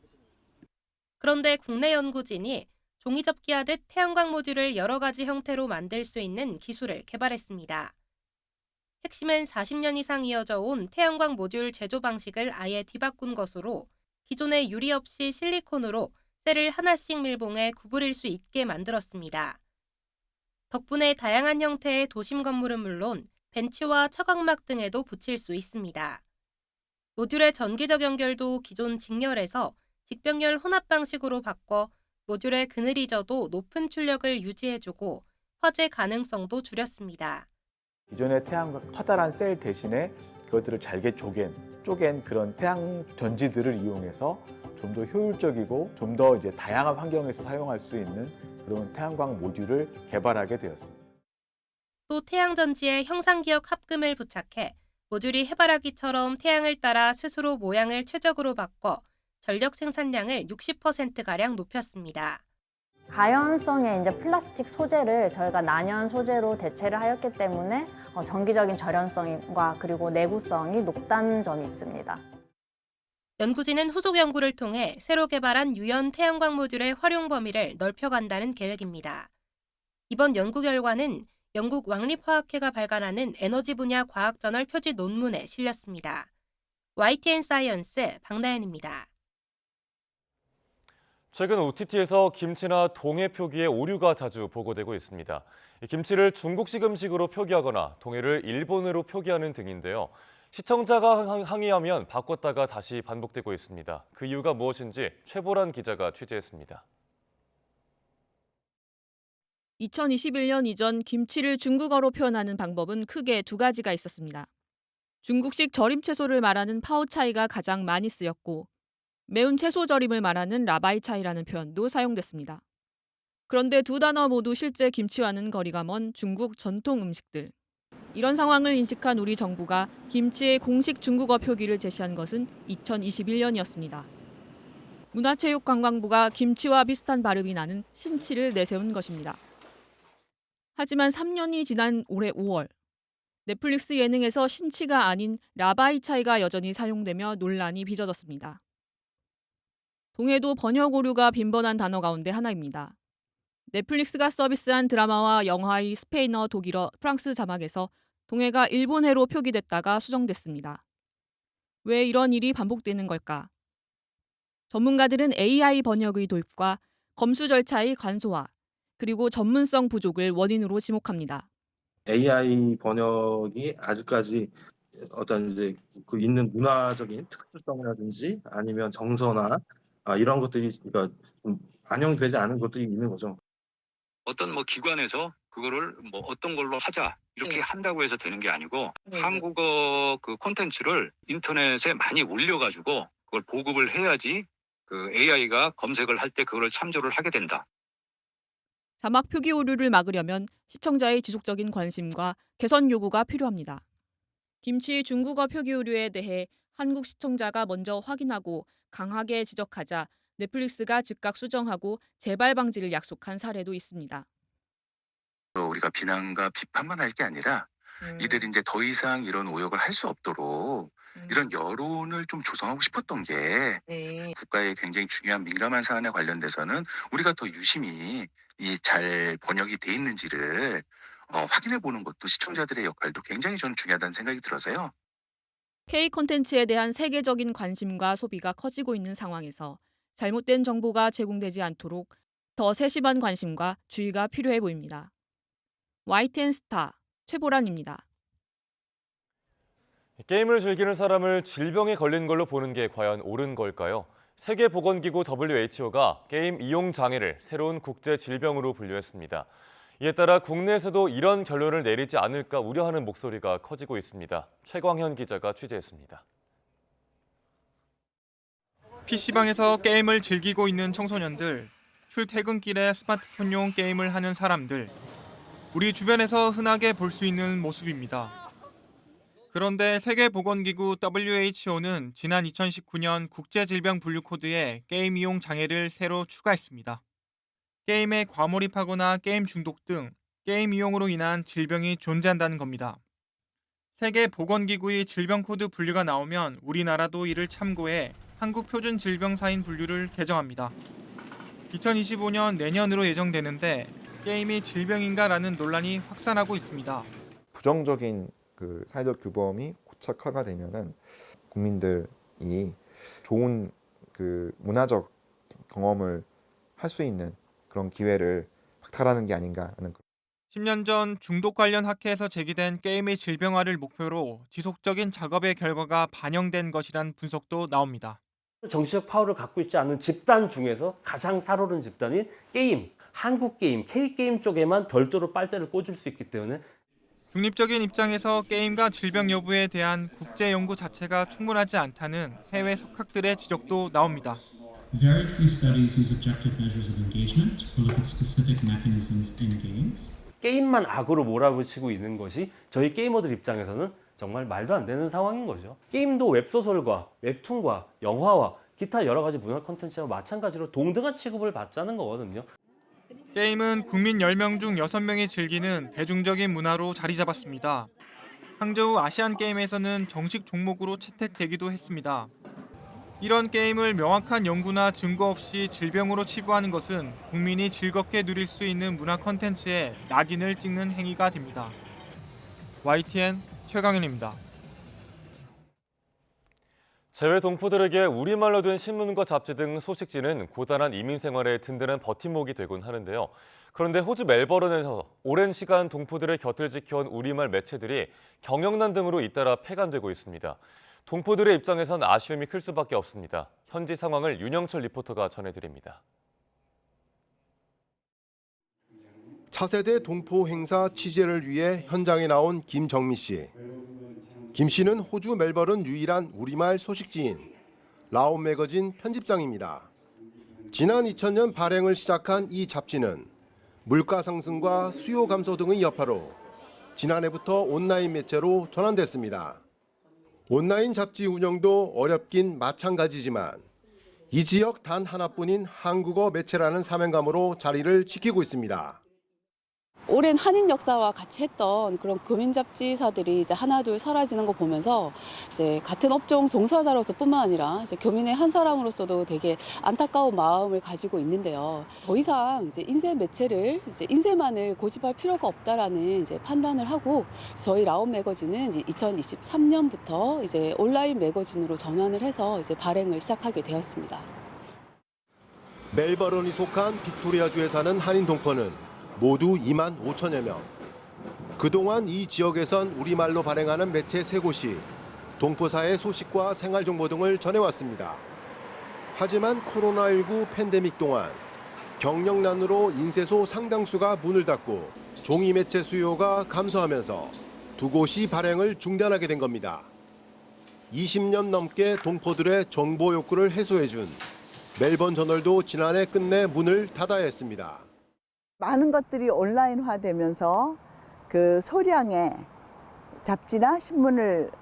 [SPEAKER 15] 그런데 국내 연구진이 종이접기하듯 태양광 모듈을 여러 가지 형태로 만들 수 있는 기술을 개발했습니다. 핵심은 40년 이상 이어져 온 태양광 모듈 제조 방식을 아예 뒤바꾼 것으로 기존의 유리 없이 실리콘으로 셀을 하나씩 밀봉해 구부릴 수 있게 만들었습니다. 덕분에 다양한 형태의 도심 건물은 물론 벤치와 차광막 등에도 붙일 수 있습니다. 모듈의 전기적 연결도 기존 직열에서 직병렬 혼합 방식으로 바꿔 모듈의 그늘이 져도 높은 출력을 유지해주고 화재 가능성도 줄였습니다.
[SPEAKER 16] 기존의 태양광 커다란 셀 대신에 그것들을 잘게 쪼갠 그런 태양 전지들을 이용해서 좀 더 효율적이고 좀 더 다양한 환경에서 사용할 수 있는 그런 태양광 모듈을 개발하게 되었습니다.
[SPEAKER 15] 또 태양전지에 형상기억 합금을 부착해 모듈이 해바라기처럼 태양을 따라 스스로 모양을 최적으로 바꿔 전력 생산량을 60%가량 높였습니다.
[SPEAKER 17] 가연성의 이제 플라스틱 소재를 저희가 난연 소재로 대체를 하였기 때문에 전기적인 절연성과 그리고 내구성이 높다는 점이 있습니다.
[SPEAKER 15] 연구진은 후속 연구를 통해 새로 개발한 유연 태양광 모듈의 활용 범위를 넓혀간다는 계획입니다. 이번 연구 결과는 영국 왕립화학회가 발간하는 에너지 분야 과학저널 표지 논문에 실렸습니다. YTN 사이언스 박나연입니다.
[SPEAKER 1] 최근 OTT에서 김치나 동해 표기에 오류가 자주 보고되고 있습니다. 김치를 중국식 음식으로 표기하거나 동해를 일본어로 표기하는 등인데요. 시청자가 항의하면 바꿨다가 다시 반복되고 있습니다. 그 이유가 무엇인지 최보란 기자가 취재했습니다.
[SPEAKER 18] 2021년 이전 김치를 중국어로 표현하는 방법은 크게 두 가지가 있었습니다. 중국식 절임 채소를 말하는 파오차이가 가장 많이 쓰였고 매운 채소 절임을 말하는 라바이차이라는 표현도 사용됐습니다. 그런데 두 단어 모두 실제 김치와는 거리가 먼 중국 전통 음식들. 이런 상황을 인식한 우리 정부가 김치의 공식 중국어 표기를 제시한 것은 2021년이었습니다. 문화체육관광부가 김치와 비슷한 발음이 나는 신치를 내세운 것입니다. 하지만 3년이 지난 올해 5월, 넷플릭스 예능에서 신치가 아닌 라바이차이가 여전히 사용되며 논란이 빚어졌습니다. 동해도 번역 오류가 빈번한 단어 가운데 하나입니다. 넷플릭스가 서비스한 드라마와 영화의 스페인어, 독일어, 프랑스 자막에서 동해가 일본해로 표기됐다가 수정됐습니다. 왜 이런 일이 반복되는 걸까? 전문가들은 AI 번역의 도입과 검수 절차의 간소화, 그리고 전문성 부족을 원인으로 지목합니다.
[SPEAKER 19] AI 번역이 아직까지 어떤 이제 그 있는 문화적인 특수성이라든지 아니면 정서나 이런 것들이 그러니까 좀 반영되지 않은 것들이 있는 거죠.
[SPEAKER 20] 어떤 기관에서 그거를 어떤 걸로 하자 이렇게 한다고 해서 되는 게 아니고 한국어 그 콘텐츠를 인터넷에 많이 올려가지고 그걸 보급을 해야지 그 AI가 검색을 할 때 그걸 참조를 하게 된다.
[SPEAKER 18] 자막 표기 오류를 막으려면 시청자의 지속적인 관심과 개선 요구가 필요합니다. 김치 중국어 표기 오류에 대해 한국 시청자가 먼저 확인하고 강하게 지적하자 넷플릭스가 즉각 수정하고 재발 방지를 약속한 사례도 있습니다.
[SPEAKER 21] 우리가 비난과 비판만 할 게 아니라 이들이 이제 더 이상 이런 오역을 할 수 없도록 이런 여론을 좀 조성하고 싶었던 게 국가의 굉장히 중요한 민감한 사안에 관련돼서는 우리가 더 유심히 이 잘 번역이 돼 있는지를 확인해 보는 것도 시청자들의 역할도 굉장히 저는 중요하다는 생각이 들어서요.
[SPEAKER 18] K 콘텐츠에 대한 세계적인 관심과 소비가 커지고 있는 상황에서 잘못된 정보가 제공되지 않도록 더 세심한 관심과 주의가 필요해 보입니다. YTN 스타 최보란입니다.
[SPEAKER 1] 게임을 즐기는 사람을 질병에 걸린 걸로 보는 게 과연 옳은 걸까요? 세계보건기구 WHO가 게임 이용 장애를 새로운 국제 질병으로 분류했습니다. 이에 따라 국내에서도 이런 결론을 내리지 않을까 우려하는 목소리가 커지고 있습니다. 최광현 기자가 취재했습니다.
[SPEAKER 22] PC방에서 게임을 즐기고 있는 청소년들, 출퇴근길에 스마트폰용 게임을 하는 사람들, 우리 주변에서 흔하게 볼 수 있는 모습입니다. 그런데 세계보건기구 WHO는 지난 2019년 국제질병분류코드에 게임 이용 장애를 새로 추가했습니다. 게임에 과몰입하거나 게임 중독 등 게임 이용으로 인한 질병이 존재한다는 겁니다. 세계보건기구의 질병 코드 분류가 나오면 우리나라도 이를 참고해 한국 표준 질병사인 분류를 개정합니다. 2025년 내년으로 예정되는데 게임이 질병인가라는 논란이 확산하고 있습니다.
[SPEAKER 3] 부정적인 그 사회적 규범이 고착화가 되면은 국민들이 좋은 그 문화적 경험을 할 수 있는 그런 기회를 박탈하는 게 아닌가 하는.
[SPEAKER 22] 10년 전 중독 관련 학회에서 제기된 게임의 질병화를 목표로 지속적인 작업의 결과가 반영된 것이란 분석도 나옵니다.
[SPEAKER 4] 정치적 파워를 갖고 있지 않은 집단 중에서 가장 살오른 집단인 게임, 한국 게임, K게임 쪽에만 별도로 빨대를 꽂을 수 있기 때문에
[SPEAKER 22] 중립적인 입장에서 게임과 질병 여부에 대한 국제 연구 자체가 충분하지 않다는 해외 석학들의 지적도 나옵니다.
[SPEAKER 5] Very few studies use objective measures of engagement or look at specific mechanisms in games.
[SPEAKER 4] 게임만 악으로 몰아붙이고 있는 것이 저희 게이머들 입장에서는 정말 말도 안 되는 상황인 거죠. 게임도 웹소설과 웹툰과 영화와 기타 여러 가지 문화 콘텐츠와 마찬가지로 동등한 취급을 받자는 거거든요.
[SPEAKER 22] 게임은 국민 10명 중 6명이 즐기는 대중적인 문화로 자리 잡았습니다. 항저우 아시안게임에서는 정식 종목으로 채택되기도 했습니다. 이런 게임을 명확한 연구나 증거 없이 질병으로 치부하는 것은 국민이 즐겁게 누릴 수 있는 문화 콘텐츠에 낙인을 찍는 행위가 됩니다. YTN 최강현입니다.
[SPEAKER 1] 재외 동포들에게 우리말로 된 신문과 잡지 등 소식지는 고단한 이민 생활에 든든한 버팀목이 되곤 하는데요. 그런데 호주 멜버른에서 오랜 시간 동포들의 곁을 지켜온 우리말 매체들이 경영난 등으로 잇따라 폐간되고 있습니다. 동포들의 입장에선 아쉬움이 클 수밖에 없습니다. 현지 상황을 윤영철 리포터가 전해드립니다.
[SPEAKER 23] 차세대 동포 행사 취재를 위해 현장에 나온 김정미 씨. 김 씨는 호주 멜버른 유일한 우리말 소식지인 라온 매거진 편집장입니다. 지난 2000년 발행을 시작한 이 잡지는 물가 상승과 수요 감소 등의 여파로 지난해부터 온라인 매체로 전환됐습니다. 온라인 잡지 운영도 어렵긴 마찬가지지만 이 지역 단 하나뿐인 한국어 매체라는 사명감으로 자리를 지키고 있습니다.
[SPEAKER 24] 오랜 한인 역사와 같이 했던 그런 교민 잡지사들이 이제 하나둘 사라지는 거 보면서 이제 같은 업종 종사자로서뿐만 아니라 이제 교민의 한 사람으로서도 되게 안타까운 마음을 가지고 있는데요. 더 이상 이제 인쇄 매체를 이제 인쇄만을 고집할 필요가 없다라는 이제 판단을 하고 저희 라온 매거진은 이제 2023년부터 이제 온라인 매거진으로 전환을 해서 이제 발행을 시작하게 되었습니다.
[SPEAKER 23] 멜버른이 속한 빅토리아주에 사는 한인 동포는 모두 2만 5천여 명. 그동안 이 지역에선 우리말로 발행하는 매체 3곳이 동포사의 소식과 생활정보 등을 전해왔습니다. 하지만 코로나19 팬데믹 동안 경영난으로 인쇄소 상당수가 문을 닫고 종이 매체 수요가 감소하면서 두 곳이 발행을 중단하게 된 겁니다. 20년 넘게 동포들의 정보 욕구를 해소해준 멜번 저널도 지난해 끝내 문을 닫아야 했습니다.
[SPEAKER 25] 많은 것들이 온라인화되면서 그 소량의 잡지나 신문을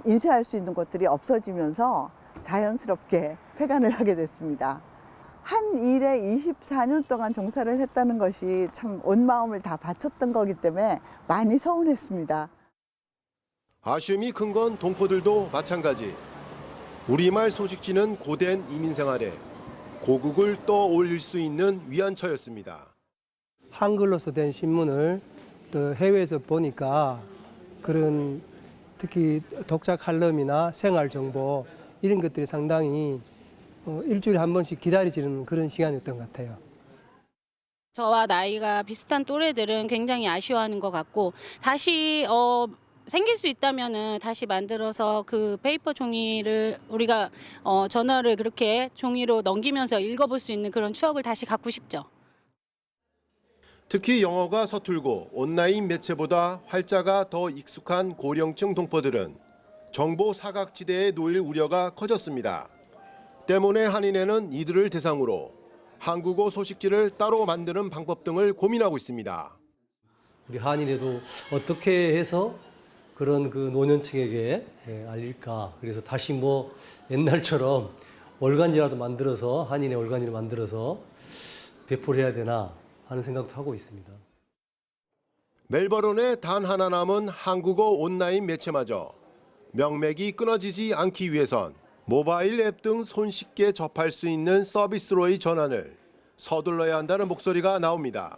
[SPEAKER 25] 인쇄할 수 있는 곳들이 없어지면서 자연스럽게 폐간을 하게 됐습니다. 한 일에 24년 동안 종사를 했다는 것이 참 온 마음을 다 바쳤던 거기 때문에 많이 서운했습니다.
[SPEAKER 23] 아쉬움이 큰 건 동포들도 마찬가지. 우리말 소식지는 고된 이민 생활에 고국을 떠올릴 수 있는 위안처였습니다.
[SPEAKER 26] 한글로서 된 신문을 또 해외에서 보니까 그런 특히 독자 칼럼이나 생활 정보 이런 것들이 상당히 일주일에 한 번씩 기다려지는 그런 시간이었던 것 같아요.
[SPEAKER 28] 저와 나이가 비슷한 또래들은 굉장히 아쉬워하는 것 같고 다시 생길 수 있다면은 다시 만들어서 그 페이퍼 종이를 우리가 전화를 그렇게 종이로 넘기면서 읽어볼 수 있는 그런 추억을 다시 갖고 싶죠.
[SPEAKER 23] 특히 영어가 서툴고 온라인 매체보다 활자가 더 익숙한 고령층 동포들은 정보 사각지대에 놓일 우려가 커졌습니다. 때문에 한인회는 이들을 대상으로 한국어 소식지를 따로 만드는 방법 등을 고민하고 있습니다.
[SPEAKER 29] 우리 한인회도 어떻게 해서 그런 그 노년층에게 알릴까. 그래서 다시 뭐 옛날처럼 월간지라도 만들어서 한인회 월간지를 만들어서 배포를 해야 되나 하는 생각도 하고 있습니다.
[SPEAKER 23] 멜버른에 단 하나 남은 한국어 온라인 매체마저 명맥이 끊어지지 않기 위해선 모바일 앱 등 손쉽게 접할 수 있는 서비스로의 전환을 서둘러야 한다는 목소리가 나옵니다.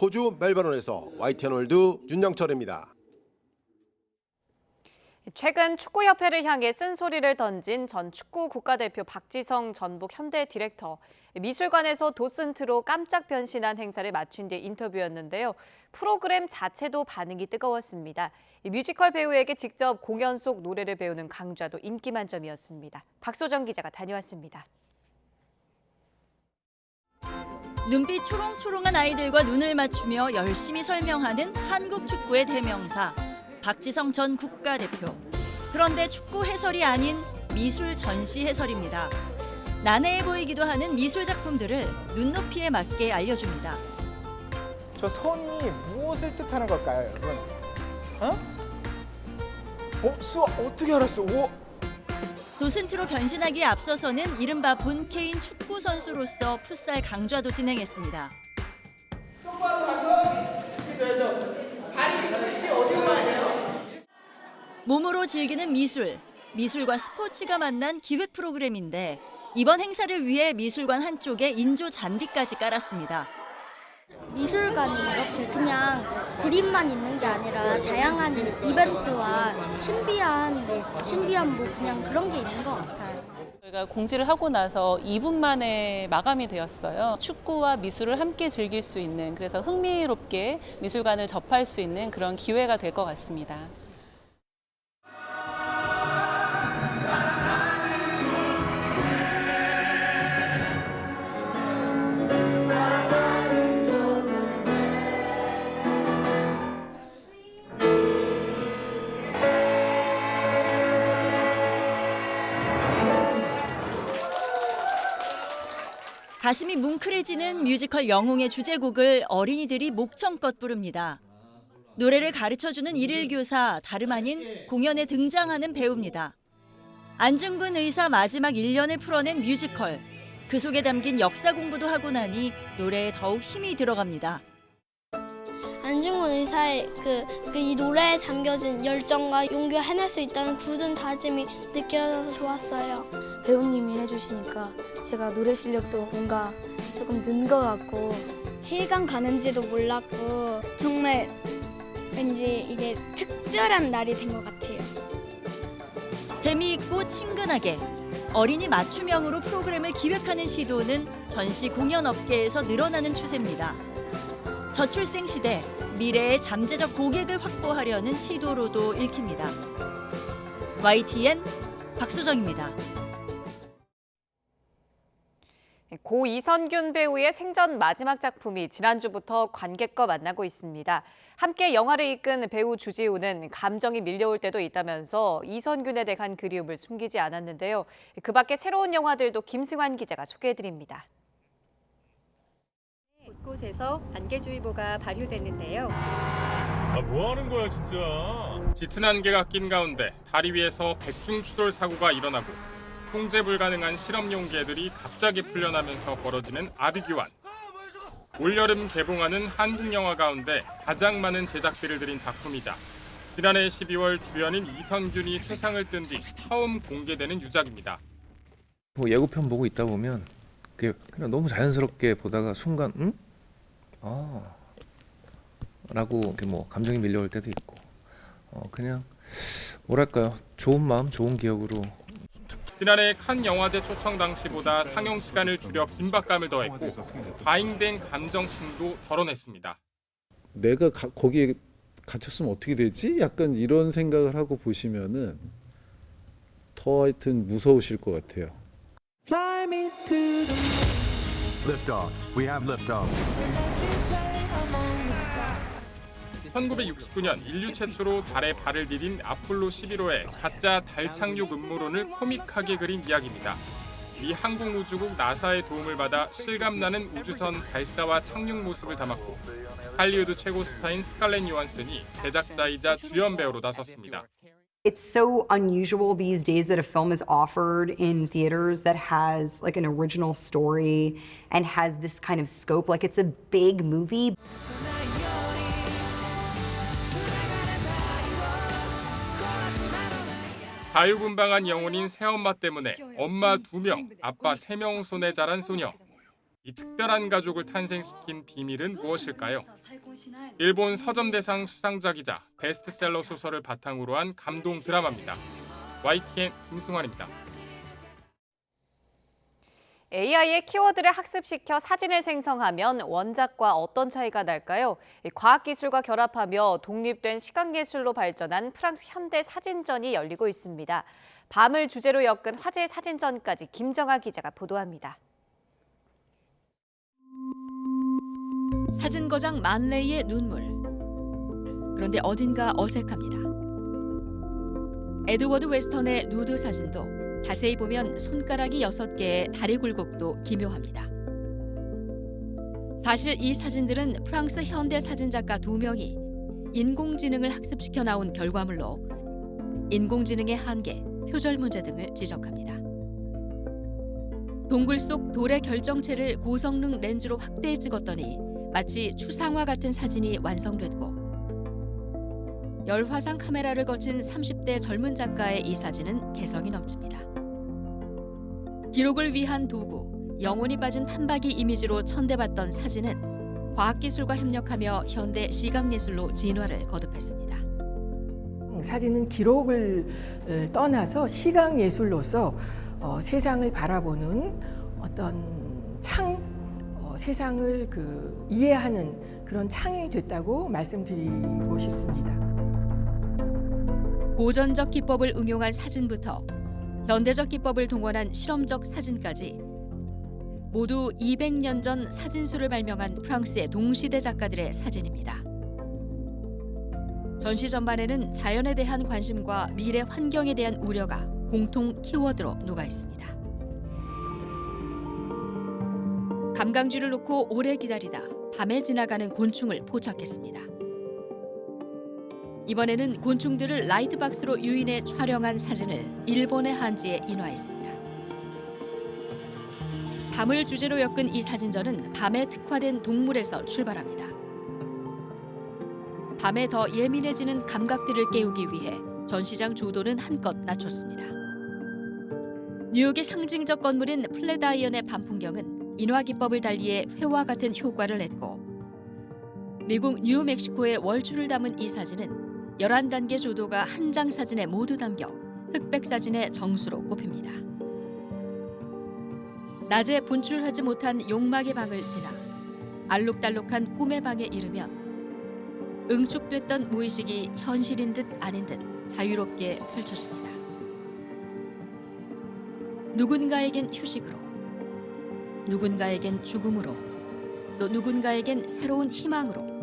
[SPEAKER 23] 호주 멜버른에서 YTN 월드 윤영철입니다.
[SPEAKER 2] 최근 축구협회를 향해 쓴소리를 던진 전 축구 국가대표 박지성 전북 현대 디렉터. 미술관에서 도슨트로 깜짝 변신한 행사를 마친 뒤 인터뷰였는데요. 프로그램 자체도 반응이 뜨거웠습니다. 뮤지컬 배우에게 직접 공연 속 노래를 배우는 강좌도 인기 만점이었습니다. 박소정 기자가 다녀왔습니다.
[SPEAKER 6] 눈빛 초롱초롱한 아이들과 눈을 맞추며 열심히 설명하는 한국 축구의 대명사. 박지성 전 국가대표. 그런데 축구 해설이 아닌 미술 전시 해설입니다. 난해해 보이기도 하는 미술 작품들을 눈높이에 맞게 알려줍니다.
[SPEAKER 7] 저 선이 무엇을 뜻하는 걸까요, 여러분? 수아 어떻게 알았어?
[SPEAKER 6] 도슨트로 변신하기에 앞서서는 이른바 본캐인 축구 선수로서 풋살 강좌도 진행했습니다. 몸으로 즐기는 미술, 미술과 스포츠가 만난 기획 프로그램인데 이번 행사를 위해 미술관 한쪽에 인조 잔디까지 깔았습니다.
[SPEAKER 8] 미술관이 이렇게 그냥 그림만 있는 게 아니라 다양한 이벤트와 신비한 뭐 그냥 그런 게 있는 것 같아요.
[SPEAKER 9] 저희가 공지를 하고 나서 2분 만에 마감이 되었어요. 축구와 미술을 함께 즐길 수 있는, 그래서 흥미롭게 미술관을 접할 수 있는 그런 기회가 될 것 같습니다.
[SPEAKER 6] 가슴이 뭉클해지는 뮤지컬 영웅의 주제곡을 어린이들이 목청껏 부릅니다. 노래를 가르쳐주는 일일 교사, 다름 아닌 공연에 등장하는 배우입니다. 안중근 의사 마지막 1년을 풀어낸 뮤지컬. 그 속에 담긴 역사 공부도 하고 나니 노래에 더욱 힘이 들어갑니다.
[SPEAKER 8] 안중근 의사의 이 노래에 잠겨진 열정과 용기를 해낼 수 있다는 굳은 다짐이 느껴져서 좋았어요.
[SPEAKER 10] 배우님이 해주시니까 제가 노래 실력도 뭔가 조금 는 것 같고
[SPEAKER 8] 시간 가는지도 몰랐고 정말 왠지 이게 특별한 날이 된 것 같아요.
[SPEAKER 6] 재미있고 친근하게 어린이 맞춤형으로 프로그램을 기획하는 시도는 전시 공연 업계에서 늘어나는 추세입니다. 저출생 시대, 미래의 잠재적 고객을 확보하려는 시도로도 읽힙니다. YTN 박수정입니다.
[SPEAKER 2] 고 이선균 배우의 생전 마지막 작품이 지난주부터 관객과 만나고 있습니다. 함께 영화를 이끈 배우 주지우는 감정이 밀려올 때도 있다면서 이선균에 대한 그리움을 숨기지 않았는데요. 그 밖에 새로운 영화들도 김승환 기자가 소개해드립니다.
[SPEAKER 11] 곳곳에서 안개주의보가 발효됐는데요.
[SPEAKER 12] 뭐 하는 거야 진짜. 짙은 안개가 낀 가운데 다리 위에서 백중추돌 사고가 일어나고 통제 불가능한 실험용 개들이 갑자기 풀려나면서 벌어지는 아비규환. 올여름 개봉하는 한국 영화 가운데 가장 많은 제작비를 들인 작품이자 지난해 12월 주연인 이선균이 세상을 뜬 뒤 처음 공개되는 유작입니다.
[SPEAKER 27] 뭐 예고편 보고 있다 보면 그냥 너무 자연스럽게 보다가 순간 라고 이렇게 뭐 감정이 밀려올 때도 있고 그냥 뭐랄까요, 좋은 마음 좋은 기억으로.
[SPEAKER 12] 지난해 칸 영화제 초청 당시보다 상영 시간을 줄여 긴박감을 더했고 과잉된 감정심도 덜어냈습니다.
[SPEAKER 30] 내가 거기에 갇혔으면 어떻게 되지? 약간 이런 생각을 하고 보시면은 더 하여튼 무서우실 것 같아요.
[SPEAKER 31] Fly me to the moon. Lift off. We have lift off.
[SPEAKER 12] 1969년 인류 최초로 달에 발을 디딘 아폴로 11호의 가짜 달 착륙 음모론을 코믹하게 그린 이야기입니다. 미 항공우주국 나사의 도움을 받아 실감나는 우주선 발사와 착륙 모습을 담았고 할리우드 최고 스타인 스칼렛 요한슨이 제작자이자 주연 배우로 나섰습니다.
[SPEAKER 32] It's so unusual these days that a film is offered in theaters that has like an original story and has this kind of scope, like it's a big movie.
[SPEAKER 12] 자유분방한 영혼인 새엄마 때문에 엄마 2명, 아빠 3명 손에 자란 소녀. 이 특별한 가족을 탄생시킨 비밀은 무엇일까요? 일본 서점대상 수상작이자 베스트셀러 소설을 바탕으로 한 감동 드라마입니다. YTN 김승환입니다.
[SPEAKER 2] AI의 키워드를 학습시켜 사진을 생성하면 원작과 어떤 차이가 날까요? 과학기술과 결합하며 독립된 시각예술로 발전한 프랑스 현대 사진전이 열리고 있습니다. 밤을 주제로 엮은 화제 사진전까지 김정아 기자가 보도합니다.
[SPEAKER 3] 사진거장 만레이의 눈물. 그런데 어딘가 어색합니다. 에드워드 웨스턴의 누드 사진도 자세히 보면 손가락이 6개의 다리 굴곡도 기묘합니다. 사실 이 사진들은 프랑스 현대 사진작가 2명이 인공지능을 학습시켜 나온 결과물로 인공지능의 한계, 표절 문제 등을 지적합니다. 동굴 속 돌의 결정체를 고성능 렌즈로 확대해 찍었더니 마치 추상화 같은 사진이 완성됐고 열화상 카메라를 거친 30대 젊은 작가의 이 사진은 개성이 넘칩니다. 기록을 위한 도구, 영혼이 빠진 판박이 이미지로 천대받던 사진은 과학기술과 협력하며 현대 시각예술로 진화를 거듭했습니다.
[SPEAKER 4] 사진은 기록을 떠나서 시각예술로서 세상을 바라보는 어떤 세상을 이해하는 그런 창이 됐다고 말씀드리고 싶습니다.
[SPEAKER 3] 고전적 기법을 응용한 사진부터 현대적 기법을 동원한 실험적 사진까지 모두 200년 전 사진술을 발명한 프랑스의 동시대 작가들의 사진입니다. 전시 전반에는 자연에 대한 관심과 미래 환경에 대한 우려가 공통 키워드로 녹아 있습니다. 감강쥐를 놓고 오래 기다리다 밤에 지나가는 곤충을 포착했습니다. 이번에는 곤충들을 라이트박스로 유인해 촬영한 사진을 일본의 한지에 인화했습니다. 밤을 주제로 엮은 이 사진전은 밤에 특화된 동물에서 출발합니다. 밤에 더 예민해지는 감각들을 깨우기 위해 전시장 조도는 한껏 낮췄습니다. 뉴욕의 상징적 건물인 플랫아이언의 밤 풍경은 인화 기법을 달리해 회와 같은 효과를 냈고 미국 뉴멕시코의 월출을 담은 이 사진은 11단계 조도가 한 장 사진에 모두 담겨 흑백 사진의 정수로 꼽힙니다. 낮에 분출하지 못한 용막의 방을 지나 알록달록한 꿈의 방에 이르면 응축됐던 무의식이 현실인 듯 아닌 듯 자유롭게 펼쳐집니다. 누군가에겐 휴식으로, 누군가에겐 죽음으로, 또 누군가에겐 새로운 희망으로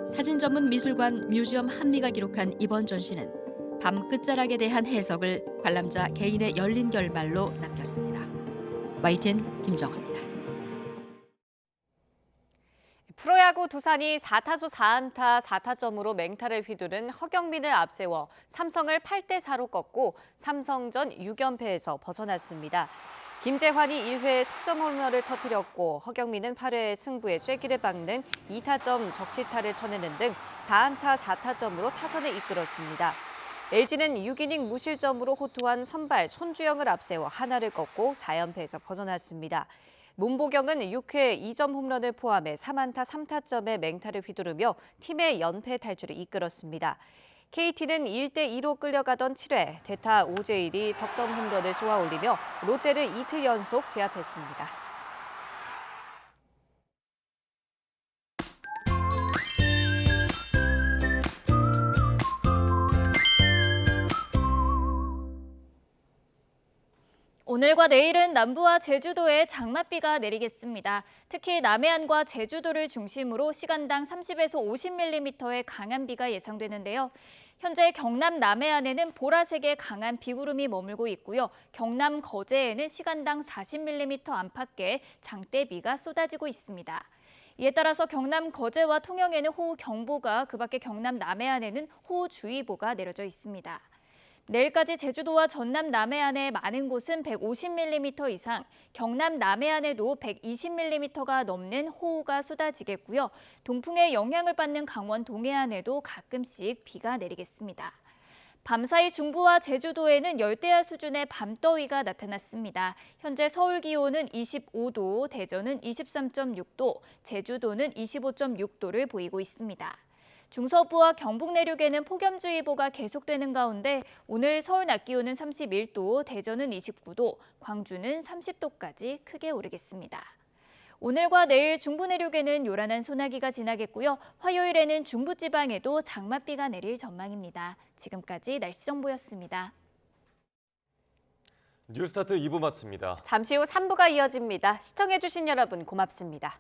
[SPEAKER 3] 사진 전문 미술관 뮤지엄 한미가 기록한 이번 전시는 밤 끝자락에 대한 해석을 관람자 개인의 열린 결말로 남겼습니다. YTN 김정아입니다.
[SPEAKER 2] 프로야구 두산이 4타수 4안타 4타점으로 맹타를 휘두른 허경민을 앞세워 삼성을 8대4로 꺾고 삼성전 6연패에서 벗어났습니다. 김재환이 1회에 석점 홈런을 터뜨렸고 허경민은 8회 승부에 쐐기를 박는 2타점 적시타를 쳐내는 등 4안타 4타점으로 타선을 이끌었습니다. LG는 6이닝 무실점으로 호투한 선발 손주영을 앞세워 하나를 꺾고 4연패에서 벗어났습니다. 문보경은 6회 2점 홈런을 포함해 3안타 3타점의 맹타를 휘두르며 팀의 연패 탈출을 이끌었습니다. KT는 1대2로 끌려가던 7회 대타 오재일이 석점 홈런을 쏘아올리며 롯데를 이틀 연속 제압했습니다.
[SPEAKER 5] 오늘과 내일은 남부와 제주도에 장맛비가 내리겠습니다. 특히 남해안과 제주도를 중심으로 시간당 30에서 50mm의 강한 비가 예상되는데요. 현재 경남 남해안에는 보라색의 강한 비구름이 머물고 있고요. 경남 거제에는 시간당 40mm 안팎의 장대비가 쏟아지고 있습니다. 이에 따라서 경남 거제와 통영에는 호우경보가, 그밖에 경남 남해안에는 호우주의보가 내려져 있습니다. 내일까지 제주도와 전남 남해안의 많은 곳은 150mm 이상, 경남 남해안에도 120mm가 넘는 호우가 쏟아지겠고요. 동풍의 영향을 받는 강원 동해안에도 가끔씩 비가 내리겠습니다. 밤사이 중부와 제주도에는 열대야 수준의 밤더위가 나타났습니다. 현재 서울 기온은 25도, 대전은 23.6도, 제주도는 25.6도를 보이고 있습니다. 중서부와 경북 내륙에는 폭염주의보가 계속되는 가운데 오늘 서울 낮 기온은 31도, 대전은 29도, 광주는 30도까지 크게 오르겠습니다. 오늘과 내일 중부 내륙에는 요란한 소나기가 지나겠고요. 화요일에는 중부지방에도 장맛비가 내릴 전망입니다. 지금까지 날씨 정보였습니다.
[SPEAKER 1] 뉴스타트 2부 마칩니다.
[SPEAKER 2] 잠시 후 3부가 이어집니다. 시청해주신 여러분 고맙습니다.